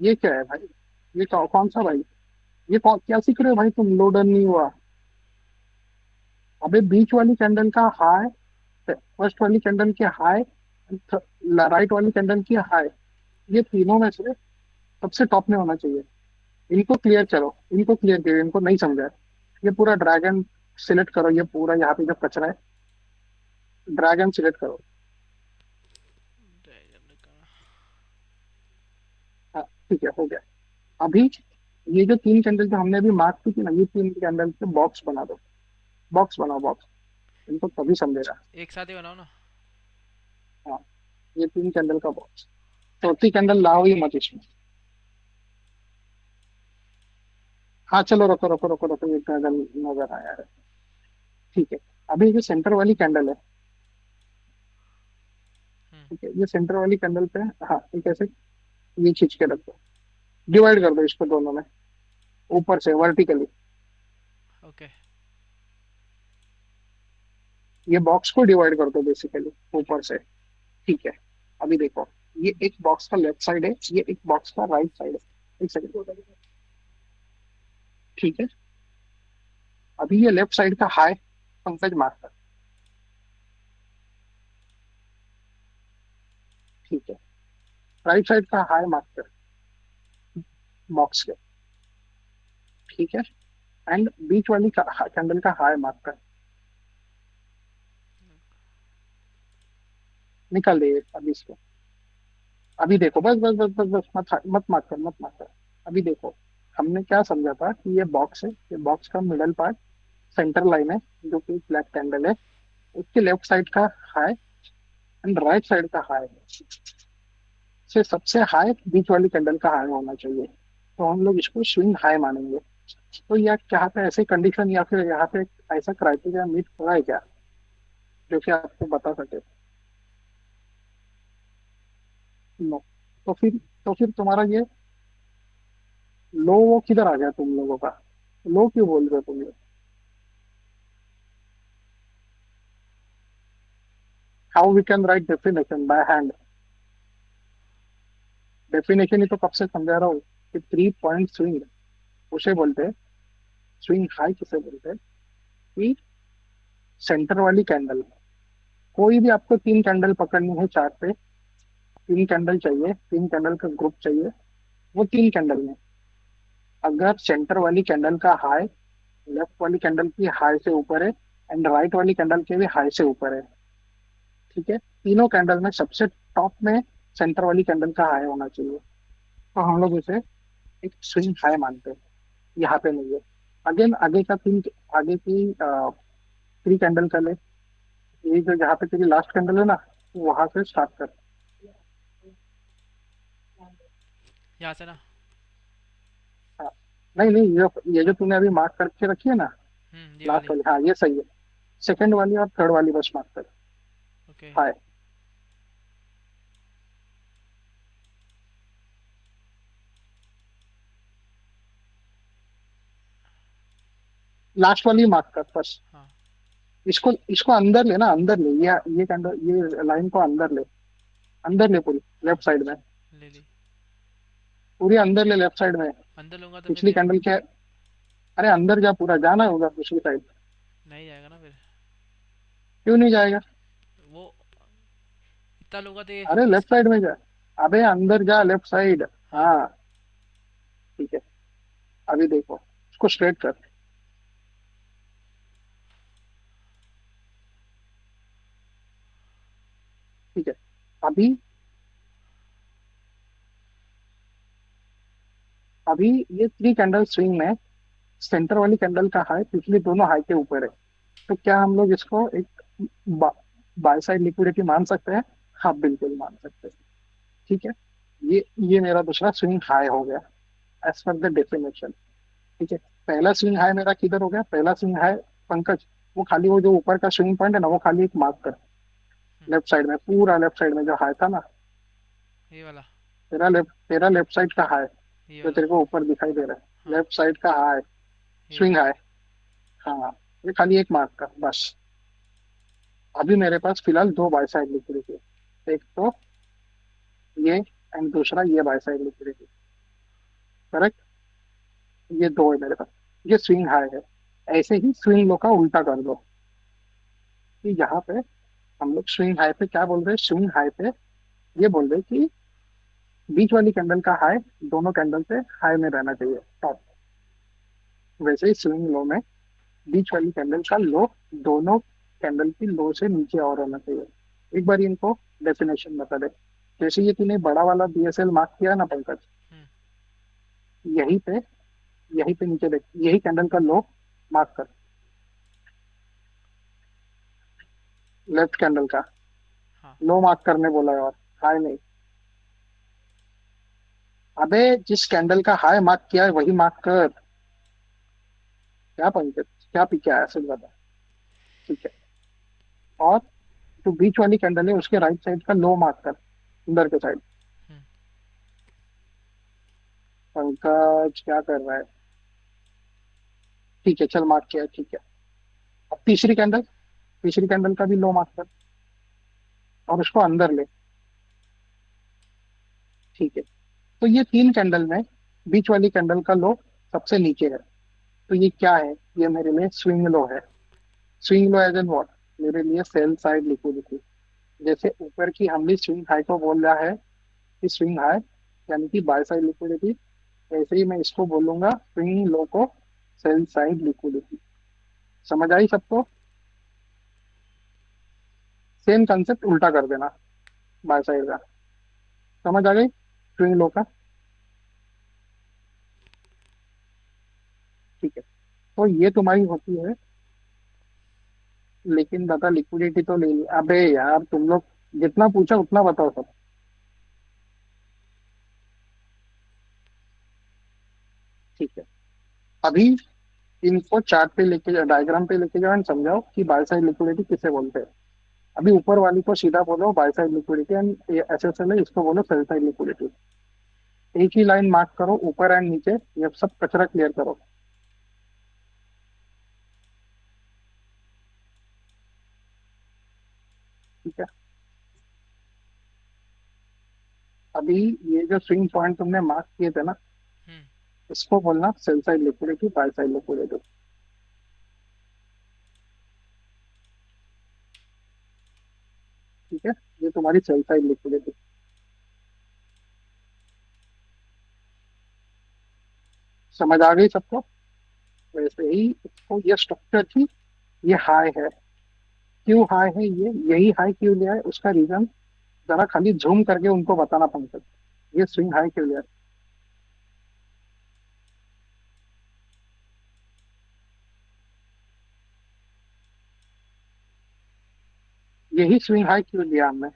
ये क्या है भाई? ये कौन सा भाई? ये कौन, क्या सीख रहे हो भाई तुम? लो डन नहीं हुआ। अबे बीच वाली कैंडल का हाई, फर्स्ट वाली कैंडल के हाई, राइट वाली कैंडल की हाई, ये तीनों में से सबसे टॉप में होना चाहिए। इनको क्लियर करो, इनको क्लियर करो, इनको नहीं समझा है। ये पूरा ड्रैगन सिलेक्ट करो, ये पूरा यहाँ पे जो कचरा है, ड्रैगन सिलेक्ट करो। हाँ, ठीक है, हो गया। अभी ये जो तीन कैंडल जो हमने अभी मार्क की थी ना, ये तीन कैंडल के बॉक्स बना दो। बॉक्स बनाओ, बॉक्स। इनको तभी समझेगा। एक साथ ही बनाओ ना। हाँ, ये तीन कैंडल का बॉक्स। चौथी कैंडल लाओ ही मत इसमें। हाँ चलो, रुको रुको रुको रुको, ये कैंडल नजर आया है। ठीक है। अभी जो सेंटर वाली कैंडल है, हम्म। ठीक है, ये सेंटर वाली कैंडल पे, हाँ ये कैसे, ये खींच के रख दो, डिवाइड कर दो इसको दोनों में, ऊपर से वर्टिकली। ओके। ये बॉक्स को डिवाइड कर दो बेसिकली, ऊपर से। ठीक है। अभी देखो, ये एक बॉक्स का लेफ्ट साइड है, ये एक बॉक्स का राइट साइड है। एक सेकंड। ठीक है। अभी ये लेफ्ट साइड का हाई पंकज मार्क कर। ठीक है। राइट साइड का हाई मार्क कर बॉक्स के। ठीक है। एंड बीच वाली कैंडल का हाई मार्क कर। निकाल दे अभी इसको। अभी देखो, बस बस बस बस बस, मत मार्क कर, मत मार्क कर। अभी देखो, हमने क्या समझा था कि ये बॉक्स है, ये बॉक्स का मिडल पार्ट सेंटर लाइन है, जो कि ब्लैक कैंडल है, उसके लेफ्ट साइड का हाई एंड राइट साइड का हाई से सबसे हाई बीच वाली कैंडल का हाई होना चाहिए। तो हम लोग इसको स्विंग हाई मानेंगे। तो या यहाँ पे ऐसे कंडीशन या फिर यहाँ पे ऐसा क्राइटेरिया मीट हो रहा है क्या, जो कि आपको बता सके? नो। तो फिर तुम्हारा ये लो वो किधर आ गया तुम लोगों का? लो क्यों बोल रहे हो तुम लोग? How we can write definition by hand? Definition ही तो कब से समझा रहा हूँ कि 3 पॉइंट स्विंग उसे बोलते हैं। स्विंग हाई किसे बोलते हैं? कि सेंटर वाली कैंडल, कोई भी आपको 3 कैंडल पकड़नी है चार्ट पे, 3 कैंडल चाहिए, 3 कैंडल का ग्रुप चाहिए। वो 3 कैंडल में अगर सेंटर वाली कैंडल का हाई लेफ्ट वाली कैंडल की हाई से ऊपर है एंड राइट वाली कैंडल के भी हाई से ऊपर है, ठीक है, तीनों कैंडल में सबसे टॉप में सेंटर वाली कैंडल का हाई होना चाहिए, तो हम लोग इसे एक स्विंग हाई मानते हैं। यहाँ पे नहीं है। अगेन आगे का तीन, आगे की 3 कैंडल का ले, ये जो जहाँ पे तेरी लास्ट कैंडल है ना, वहां से स्टार्ट कर। यहाँ से ना। हाँ, नहीं नहीं, ये जो तूने अभी मार्क करके रखी है ना, ये लास्ट वाली। वाली, हाँ ये सही है। सेकंड वाली और थर्ड वाली बस मार्क कर। ओके। हाई। लास्ट वाली मार्क कर बस। हाँ, इसको इसको अंदर ले ना, अंदर ले, ये कैंडल, ये लाइन को अंदर ले, अंदर ले पूरी हाँ, लेफ्ट साइड में, ले ली। पूरी अंदर ले लेफ्ट साइड में। अंदर लूंगा तो फिर पिछली ये कैंडल के, अरे अंदर जा, पूरा जाना होगा दूसरी साइड। नहीं जाएगा ना फिर। क्यों नहीं जाएगा? वो इतना लूंगा तो ये अरे इस। लेफ्ट साइड में जा। अबे अंदर जा, लेफ्ट साइड। हाँ। हाँ, ठीक है। अभी देखो, इसको स्ट्रेट कर। ठीक है। अभी अभी ये 3 कैंडल स्विंग में सेंटर वाली कैंडल का हाई पिछली दोनों हाई के ऊपर है, तो क्या हम लोग इसको एक बाय साइड लिक्विडिटी मान सकते हैं? हाँ बिल्कुल मान सकते हैं। ठीक है। ये मेरा दूसरा स्विंग हाई हो गया एज पर द डेफिनेशन। ठीक है। पहला स्विंग हाई मेरा किधर हो गया? पहला स्विंग हाई, पंकज, वो खाली वो जो ऊपर का स्विंग पॉइंट है ना, वो खाली एक मार्क कर। हम्म, लेफ्ट साइड में, पूरा लेफ्ट साइड में जो हाई था ना, ये वाला। तेरा लेफ्ट साइड का हाई ये जो वाला। तेरे को ऊपर दिखाई दे रहा है, हाँ, लेफ्ट साइड का हाई, ये स्विंग वाला। हाई। हाँ, ये खाली एक मार्क कर बस। अभी मेरे पास फिलहाल दो बाई साइड लिक्विडिटी है, एक तो ये एंड दूसरा ये बाई साइड लिक्विडिटी। करेक्ट। ये दो है मेरे पास। ये स्विंग हाई है। ऐसे ही स्विंग लो का उल्टा कर दो कि यहाँ पे हम लोग स्विंग हाई पे क्या बोल रहे हैं? स्विंग हाई पे ये बोल रहे हैं कि बीच वाली कैंडल का हाई दोनों कैंडल से हाई में रहना चाहिए, टॉप। वैसे ही स्विंग लो में बीच वाली कैंडल का लो दोनों कैंडल की लो से नीचे और होना चाहिए। एक बार इनको डेफिनेशन बता दे। जैसे ये तूने बड़ा वाला बीएसएल मार्क किया ना पंकज, हम्म, यहीं पे यहीं पे नीचे देख, यही कैंडल का लो मार्क कर, लेफ्ट कैंडल का हाँ। लो मार्क करने बोला है, और हाई नहीं। अबे जिस कैंडल का हाई मार्क किया है वही मार्क कर। क्या पंकज, क्या पी के आया सिर्फ बता। ठीक है। और जो बीच वाली कैंडल है उसके राइट साइड का लो मार्क कर, अंदर के साइड। हम्म, पंकज क्या कर रहा है? ठीक है, चल मार्क किया है, ठीक है। अब तीसरी कैंडल का भी लो मार्क कर और उसको अंदर ले। ठीक है। तो ये 3 कैंडल में बीच वाली कैंडल का लो सबसे नीचे है, तो ये क्या है? ये मेरे लिए स्विंग लो है। Swing low as and what? मेरे लिए सेल साइड लिक्विडिटी। जैसे ऊपर की हमने स्विंग हाई को बोल रहा है कि स्विंग हाई यानी कि बाय साइड लिक्विडिटी, ऐसे ही मैं इसको बोलूंगा स्विंग लो को सेल साइड लिक्विडिटी। समझ आई सबको? सेम कंसेप्ट उल्टा कर देना बाय साइड का। समझ आ गई स्विंग लो का? ठीक है। तो ये तुम्हारी होती है, लेकिन बता लिक्विडिटी तो ले ली। अबे यार तुम लोग जितना पूछा उतना बताओ सब। ठीक है। अभी इनको चार्ट पे लेके जाओ, डायग्राम पे लेके जाओ एंड समझाओ कि बाय साइड लिक्विडिटी किसे बोलते हैं। अभी ऊपर वाली को सीधा बोलो bye side liquidity and SSL है, इसको बोलो सेल साइड लिक्विडिटी। एक ही लाइन मार्क करो ऊपर एंड नीचे, ये सब कचरा क्लियर करो। ठीक है, अभी ये जो स्विंग पॉइंट तुमने मार्क किए थे ना, हम्म। इसको बोलना sell side liquidity bye side liquidity. ठीक है, ये तुम्हारी सेल साइड लिक्विडिटी। समझ आ गई सबको? वैसे ही इसको, ये स्ट्रक्चर थी, ये हाई है। क्यों हाई है, ये यही हाई क्यों लिया है उसका रीजन जरा खाली झूम करके उनको बताना पंकज, ये स्विंग हाई क्यों लिया है। यही स्विंग हाई क्यों लिया हमने।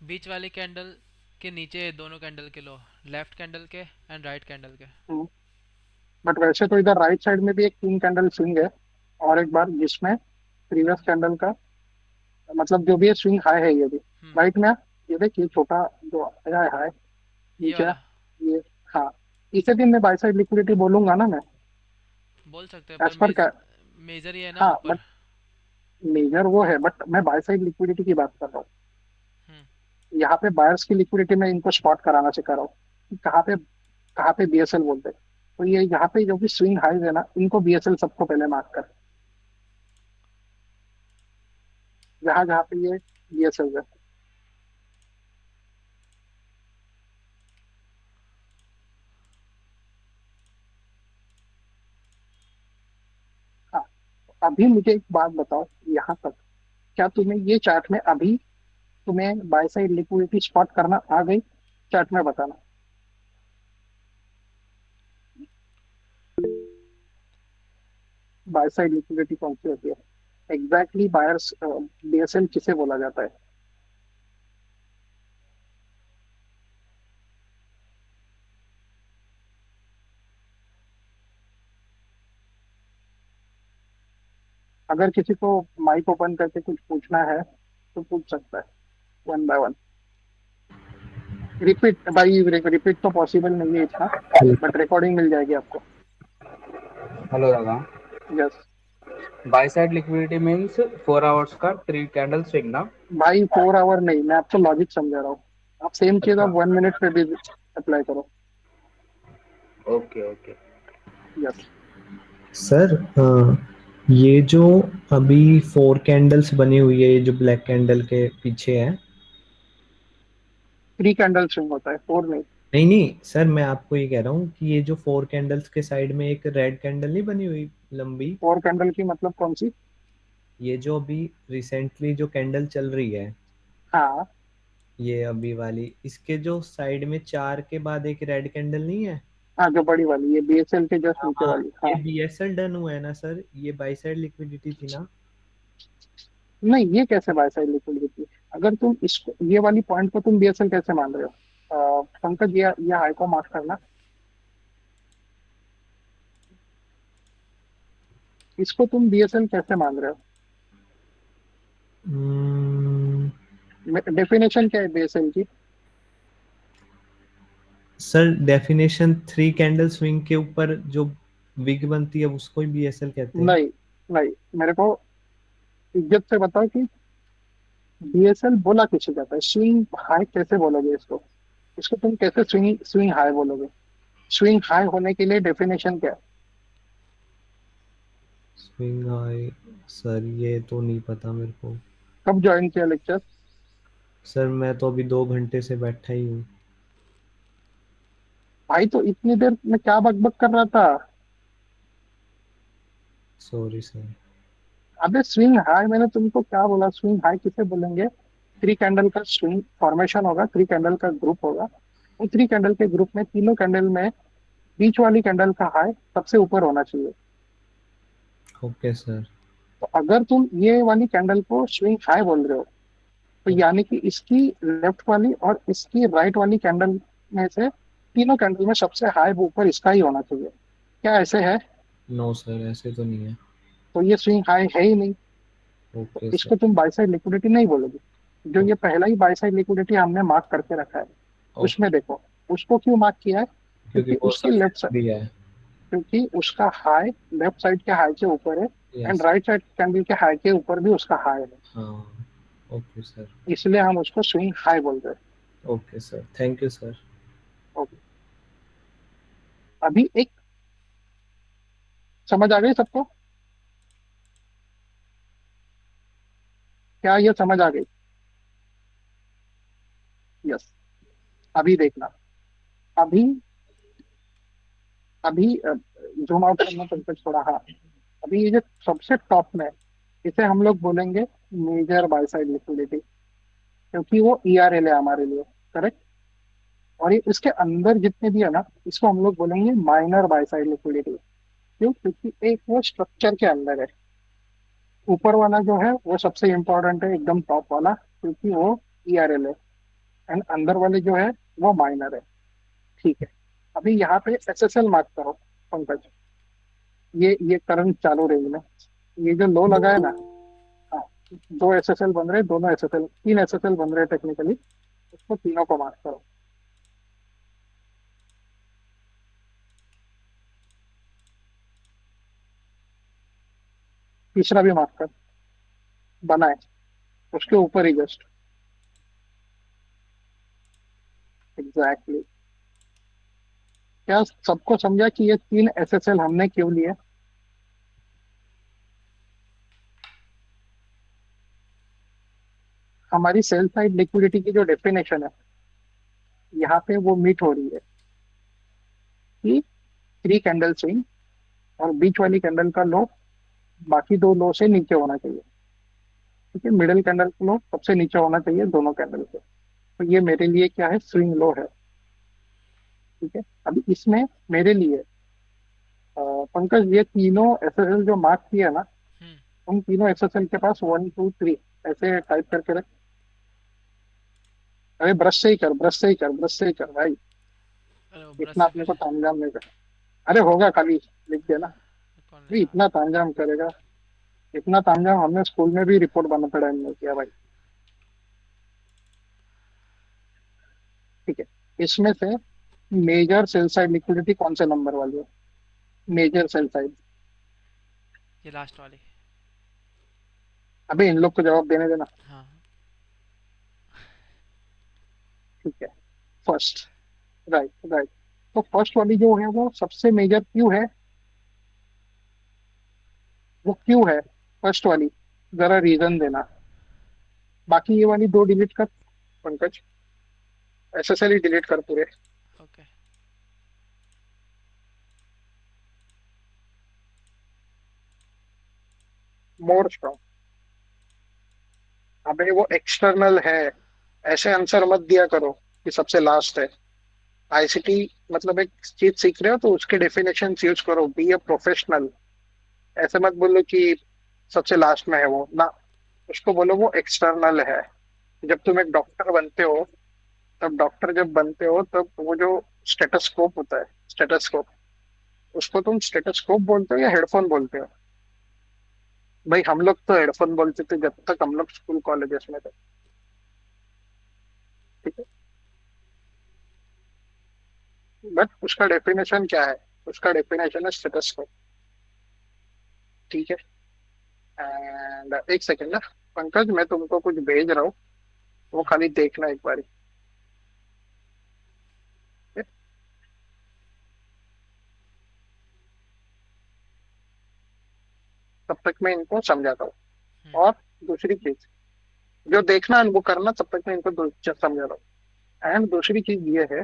बीच वाली कैंडल के नीचे दोनों कैंडल के लो, लेफ्ट कैंडल के एंड राइट कैंडल के। बट वैसे तो इधर राइट साइड में भी एक 3 कैंडल स्विंग है, और एक बार जिसमें प्रीवियस कैंडल का मतलब जो भी है स्विंग हाई है ये भी। हम्म। राइट में ये देखिए छोटा जो आया है हाई ये नीचे, वाला ये, हाँ, इसे भी मैं बाय साइड लिक्विडिटी बोलूंगा ना मैं, बोल सकते हैं, पर एज पर क्या। मेजर ही है ना हाँ ऊपर। बट मेजर वो है, बट मैं बाय साइड लिक्विडिटी की बात कर रहा हूँ। हम्म। यहाँ पे बायर्स की लिक्विडिटी में इनको स्पॉट कराना सिखा रहा हूँ कि कहाँ पे बीएसएल बोलते हैं। तो ये यहाँ पे जो भी स्विंग हाइज है ना, इनको बीएसएल सबको पहले मार्क कर, जहाँ जहाँ पे ये बीएसएल है। हाँ, अभी मुझे एक बात बताओ, यहाँ तक क्या तुम्हें ये चार्ट में अभी तुम्हें बाय साइड लिक्विडिटी स्पॉट करना आ गई? चार्ट में बताना। बाय साइड लिक्विडिटी कौन सी होती है एग्जैक्टली, बायर्स बीएसएल किसे बोला जाता है? अगर किसी को माइक ओपन करके कुछ पूछना है तो पूछ सकता है, वन बाय वन। रिपीट भाई, रिपीट तो पॉसिबल नहीं है इतना, बट रिकॉर्डिंग मिल जाएगी आपको। हेलो दादा। Yes bye side liquidity means 4 hours का 3 कैंडल स्विंग ना। भाई, 4 आवर नहीं, मैं आपको लॉजिक समझा रहा हूँ। आप सेम चीज आप अच्छा, 1 मिनट पे भी अप्लाई करो। Okay okay. यस, सर ये जो अभी 4 कैंडल्स बनी हुई है, ये जो ब्लैक कैंडल के पीछे है। 3 कैंडल स्विंग होता है, 4 नहीं। नहीं नहीं सर, मैं आपको ये कह रहा हूँ कि ये जो 4 कैंडल्स के साइड में एक रेड कैंडल नहीं बनी हुई लंबी, 4 कैंडल की मतलब कौन सी? ये जो अभी रिसेंटली जो कैंडल चल रही है, हाँ ये अभी वाली, इसके जो साइड में 4 के बाद एक रेड कैंडल नहीं है। हाँ, जो बड़ी वाली, ये बीएसएल के जस्ट नीचे हाँ, वाली, ये हाँ। बीएसएल डन हुआ है ना सर, ये बाई साइड लिक्विडिटी थी ना। नहीं, ये कैसे बाय साइड लिक्विडिटी? अगर तुम इसको, ये वाली पॉइंट को तुम बीएसएल कैसे मान रहे हो? पंकज, ये हाई को मार्क करना, इसको तुम बीएसएल कैसे मान रहे हम्म, हो? डेफिनेशन क्या है बीएसएल की? सर डेफिनेशन 3 कैंडल स्विंग के ऊपर जो विग बनती है उसको ही बीएसएल कहते हैं। नहीं नहीं, मेरे को इज्जत से बताओ कि बीएसएल बोला किसे जाता है? स्विंग हाई कैसे बोलोगे इसको? इसको तुम कैसे स्विंग स्विंग हाई बोलोगे? स्विंग हाई होने के लिए डेफिनेशन क्या है? स्विंग हाई, सर ये तो नहीं पता मेरे को। कब ज्वाइन किया लेक्चर? सर मैं तो अभी 2 घंटे से बैठा ही हूँ। भाई तो इतनी देर में क्या बकबक कर रहा था? Sorry sir. अबे स्विंग हाई मैंने तुमको क्या बोला? स्विंग हाई किसे बोलेंगे? 3 कैंडल का स्विंग फॉर्मेशन होगा, 3 कैंडल का ग्रुप होगा। वो 3 कैंडल के ग्रुप में तीनों कैंडल में बीच वाली कैंडल का हाई सबसे ऊपर होना चाहिए। Okay sir. तो अगर तुम ये वाली कैंडल को स्विंग हाई बोल रहे हो, तो यानी कि इसकी लेफ्ट वाली और इसकी राइट वाली कैंडल में से तीनों कैंडल में सबसे हाई ऊपर इसका ही होना चाहिए। क्या ऐसे है? नो सर, ऐसे तो नहीं है। तो ये स्विंग हाई है ही नहीं। तो ओके सर। इसको तुम बाई साइड लिक्विडिटी नहीं बोलोगे। जो ये पहला ही बाई साइड लिक्विडिटी हमने मार्क करके रखा है, ओके, उसमें देखो उसको क्यों मार्क किया है, क्योंकि क्योंकि वो उसकी सबसे लेफ्ट साइड, भी है। क्योंकि उसका हाई लेफ्ट साइड के हाई के ऊपर है, and yes. Right side candle के हाई के ऊपर भी उसका हाई है, हाँ। Okay sir. इसलिए हम उसको स्विंग हाई बोलते हैं। Okay sir, thank you sir. Okay, अभी एक समझ आ गई सबको? क्या ये समझ आ गई? यस। अभी देखना, अभी अभी जूम आउट करना तुमको थोड़ा, हाँ। अभी ये जो सबसे टॉप में है, इसे हम लोग बोलेंगे मेजर बाय साइड लिक्विडिटी, क्योंकि वो ईआरएल है हमारे लिए, करेक्ट। और ये इसके अंदर जितने भी है ना, इसको हम लोग बोलेंगे माइनर बाय साइड लिक्विडिटी। क्यों? क्योंकि एक वो स्ट्रक्चर के अंदर है। ऊपर वाला जो है वो सबसे इंपॉर्टेंट है, एकदम टॉप वाला, क्योंकि वो ईआरएल है, एंड अंदर वाले जो है वो माइनर है। ठीक है, अभी यहाँ पे एसएसएल मार्क करो पंकज। ये करंट चालू रेंज में ये जो लो लगा है ना, हाँ, दो एसएसएल बन रहे, दोनों एसएसएल, तीन एसएसएल बन रहे टेक्निकली, उसको तीनों को मार्क करो। तीसरा भी मार्क कर, बना है उसके ऊपर ही जस्ट, एग्जैक्टली। क्या सबको समझा कि ये तीन एसएसएल हमने क्यों लिए? हमारी सेल साइड लिक्विडिटी की जो डेफिनेशन है, यहाँ पे वो मीट हो रही है कि थ्री कैंडल स्विंग, और बीच वाली कैंडल का लो बाकी दो लो से नीचे होना चाहिए। ठीक है, मिडिल कैंडल का लो सबसे नीचे होना चाहिए दोनों कैंडल से। तो ये मेरे लिए क्या है, स्विंग लो है। ठीक है, अभी इसमें मेरे लिए पंकज ये तीनों एसएसएल जो मार्क किया ना, हम्म। उन तीनों एसएसएल के पास 1 2 3 ऐसे टाइप करके रख। अरे ब्रश से ही कर, ब्रश से ही कर, ब्रश से ही कर भाई, अरे वो ब्रश इतना से अपने को कर। तामझाम नहीं कर। अरे होगा, खाली लिख देना। कौन भाई लेगा? इतना तामझाम करेगा? इतना तामझाम हमने स्कूल में भी रिपोर्ट बनाते टाइम नहीं किया भाई। ठीक है, इसमें से मेजर सेल साइड लिक्विडिटी कौन से नंबर वाली है? Major sell side. ये लास्ट वाली। अबे इन लोग को जवाब देने देना। हाँ। ठीक है, फर्स्ट, राइट राइट। तो फर्स्ट वाली जो है वो सबसे मेजर क्यों है? वो क्यों है फर्स्ट वाली? जरा रीजन देना। बाकी ये वाली दो डिलीट कर पंकज, एसएसएल ही डिलीट कर पूरे। ओके। More strong. अबे वो एक्सटर्नल है, ऐसे आंसर मत दिया करो कि सबसे लास्ट है। आईसीटी मतलब एक चीज सीख रहे हो तो उसके डेफिनेशन यूज करो, बी ए प्रोफेशनल। ऐसे मत बोलो कि सबसे लास्ट में है वो ना, उसको बोलो वो एक्सटर्नल है। जब तुम एक डॉक्टर बनते हो, तब डॉक्टर जब बनते हो तब वो जो स्टेटस्कोप होता है, स्टेटस्कोप, उसको तुम स्टेटस्कोप बोलते हो या हेडफोन बोलते हो? भाई हम लोग तो हेडफोन बोलते थे जब तक हम लोग स्कूल कॉलेजेस में थे। ठीक है, बट उसका डेफिनेशन क्या है? उसका डेफिनेशन है स्टेटस्कोप। ठीक है, एंड एक सेकेंड ना पंकज, मैं तुमको कुछ भेज रहा हूँ, वो हम्म। खाली देखना एक बार। तब तक मैं इनको समझाता हूँ। हम्म। और दूसरी चीज जो देखना है वो करना, तब तक मैं इनको समझा रहा हूँ। एंड दूसरी चीज ये है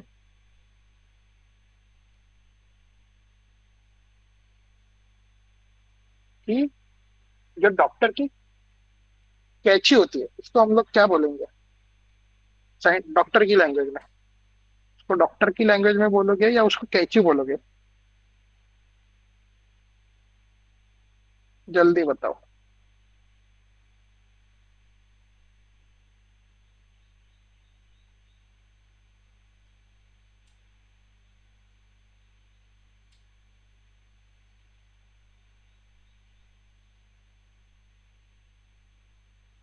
कि जो डॉक्टर की कैची होती है उसको हम लोग क्या बोलेंगे डॉक्टर की लैंग्वेज में? उसको डॉक्टर की लैंग्वेज में बोलोगे या उसको कैची बोलोगे? जल्दी बताओ।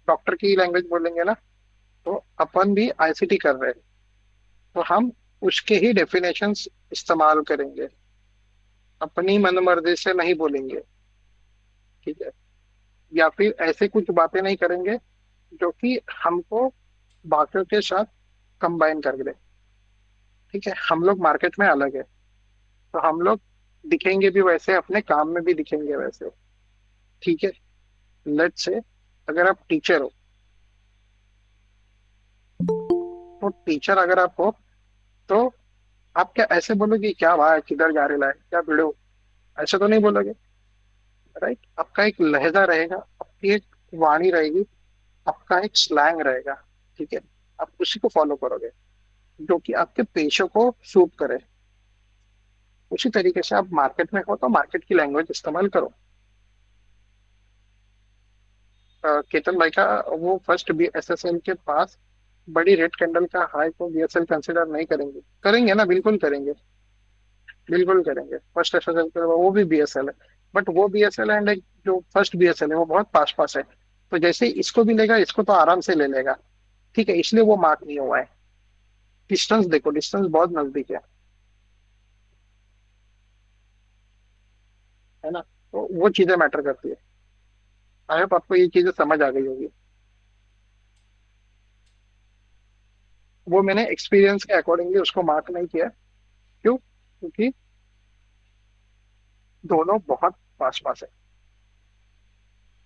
डॉक्टर की लैंग्वेज बोलेंगे ना, तो अपन भी आईसीटी कर रहे हैं, तो हम उसके ही डेफिनेशंस इस्तेमाल करेंगे, अपनी मनमर्जी से नहीं बोलेंगे। ठीक है। या फिर ऐसे कुछ बातें नहीं करेंगे जो कि हमको बाकियों के साथ कंबाइन कर दे। ठीक है, हम लोग मार्केट में अलग है, तो हम लोग दिखेंगे भी वैसे, अपने काम में भी दिखेंगे वैसे। ठीक है। लेट्स से अगर आप टीचर हो, तो टीचर अगर आप हो, तो आप क्या ऐसे बोलोगे क्या भाई किधर जा रहे है क्या भिड़ो, ऐसे तो नहीं बोलोगे। राइट, आपका एक लहजा रहेगा, आपकी एक वाणी रहेगी, आपका एक स्लैंग रहेगा। ठीक है, आप उसी को फॉलो करोगे जो कि आपके पेशे को सूट करे। उसी तरीके से आप मार्केट में हो तो मार्केट की लैंग्वेज इस्तेमाल करो। केतन भाई का वो फर्स्ट बी एसएसएल के पास बड़ी रेड कैंडल का हाई को बीएसएल कंसिडर नहीं करेंगे, करेंगे ना, बिल्कुल करेंगे, बिल्कुल करेंगे। फर्स्ट एसएसएल के वो भी बीएसएल है, बट वो बीएसएल एंड एक जो फर्स्ट बीएसएल है वो बहुत पास पास है, तो जैसे ही इसको भी लेगा इसको तो आराम से ले लेगा। ठीक है, इसलिए वो मार्क नहीं हुआ है। डिस्टेंस देखो, डिस्टेंस बहुत नजदीक है ना, तो वो चीजें मैटर करती है। आई होप आपको ये चीजें समझ आ गई होगी। वो मैंने एक्सपीरियंस के अकॉर्डिंगली उसको मार्क नहीं किया। क्यों? क्योंकि दोनों बहुत पास पास है।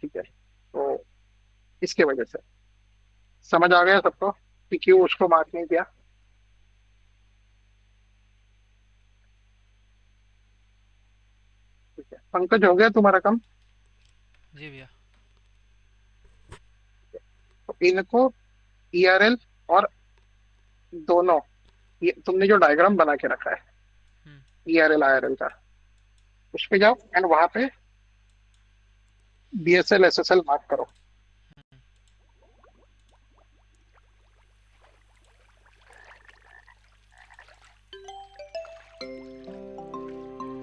ठीक है, तो इसके वजह से समझ आ गया सबको कि क्यों उसको मार्क नहीं किया। ठीक है, पंकज हो गया तुम्हारा काम। जी भैया। तो इनको ईआरएल और दोनों, ये तुमने जो डायग्राम बना के रखा है हम्म। ईआरएल आईआरएल का, उस पे जाओ एंड वहां पे बीएसएल एसएसएल मार्क करो।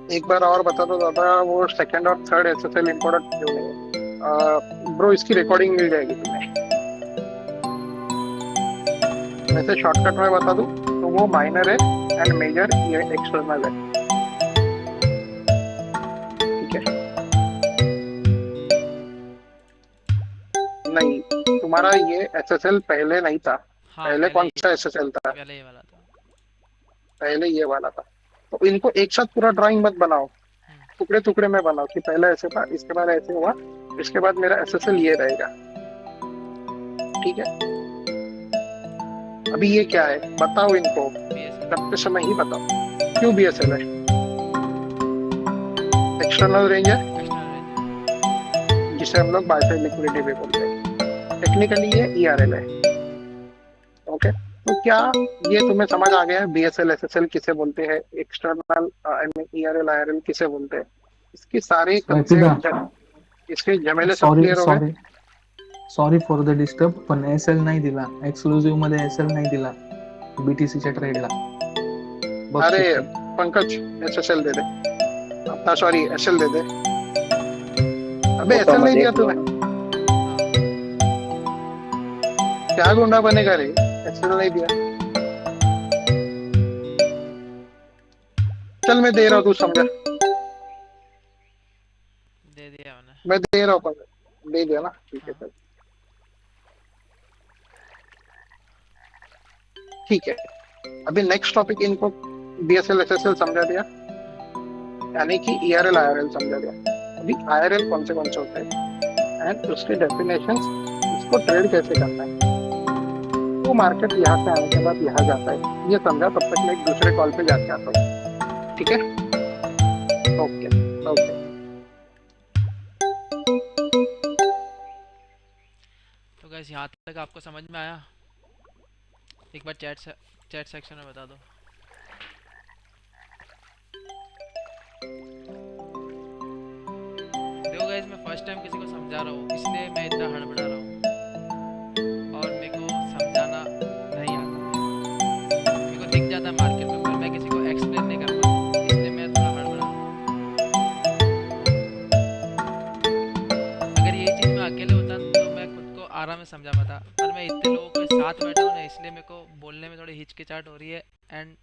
एक बार और बता दो दादा, वो सेकंड और थर्ड एसएसएल इम्पोर्टेंट क्यों नहीं है? ब्रो इसकी रिकॉर्डिंग मिल जाएगी तुम्हें, वैसे शॉर्टकट में बता दूं तो वो माइनर है एंड मेजर ये एक्सटर्नल है। ठीक है, नहीं तुम्हारा ये एसएसएल पहले नहीं था। हाँ पहले पहले कौन सा एसएसएल था? पहले ये वाला था। पहले ये वाला था। तो इनको एक साथ पूरा ड्राइंग मत बनाओ, टुकड़े टुकड़े में बनाओ कि पहले ऐसे था, इसके बाद ऐसे हुआ, इसके बाद मेरा एसएसएल ये रहेगा। ठीक है, अभी ये क्या है बताओ इनको, बीएसएल करते समय ही बताओ क्यों बीएसएल है। एक्सटर्नल रेंज है एक्सटर्नल रेंज। जिसे हम लोग बाइफाई लिक्विडिटी भी बोलते हैं, टेक्निकली ये ईआरएल है। ओके, तो क्या ये तुम्हें समझ आ गया है बीएसएल एसएसएल किसे बोलते हैं, एक्सटर्नल आई मीन ईआरएल आईआरएल किसे बोलते हैं? इसकी सारे सैफिदा, कंसेप्ट, इसके झमेले सब सॉरी क्लियर हो गए? Sorry sorry for the disturb, पण एसएल नाही दिला, एक्सक्लुझिव्ह मध्ये एसएल नाही दिला बीटीसीच्या ट्रेडला अरे बक्षीस. पंकज एसएसएल दे दे अपना, सॉरी एसएल दे दे। अबे वो तो एसएल मैं नहीं दिया देख लूँ। तूने, क्या गुंडा बनेगा रे, एसएल नहीं दिया। चल मैं दे रहा हूँ, तू समझा, दे दिया मैंने। मैं दे रहा हूँ पंकज, दे दिया ना, ठीक है हाँ। चल। ठीक है, अभी नेक्स्ट टॉपिक इनको बीएसएल एसएसएल समझा दिया, यानी कि ईआरएल आईआरएल समझा दिया। अभी आईआरएल कौन से होते हैं एंड उसके डेफिनेशंस, इसको ट्रेड कैसे करना है, वो मार्केट यहाँ से आने के बाद यहाँ जाता है, ये समझा। तब तक मैं एक दूसरे कॉल पे जाके आता हूँ। ठीक है, ओके ओके। तो गैस यहाँ तक आपको समझ में आया? एक बार चैट सेक्शन में बता दो। देखो गाइस, मैं फर्स्ट टाइम किसी को समझा रहा हूँ, इसलिए मैं इतना हड़बड़ा रहा हूँ, और मेरे को समझाना नहीं आता। मेरे को दिख जाता है मार्केट में, पर मैं किसी को एक्सप्लेन नहीं कर पाता, इसलिए मैं थोड़ा हड़बड़ा रहा हूँ। अगर ये चीज़ मैं अकेले होता तो मैं खुद को आराम से हिचकिचाहट हो रही है एंड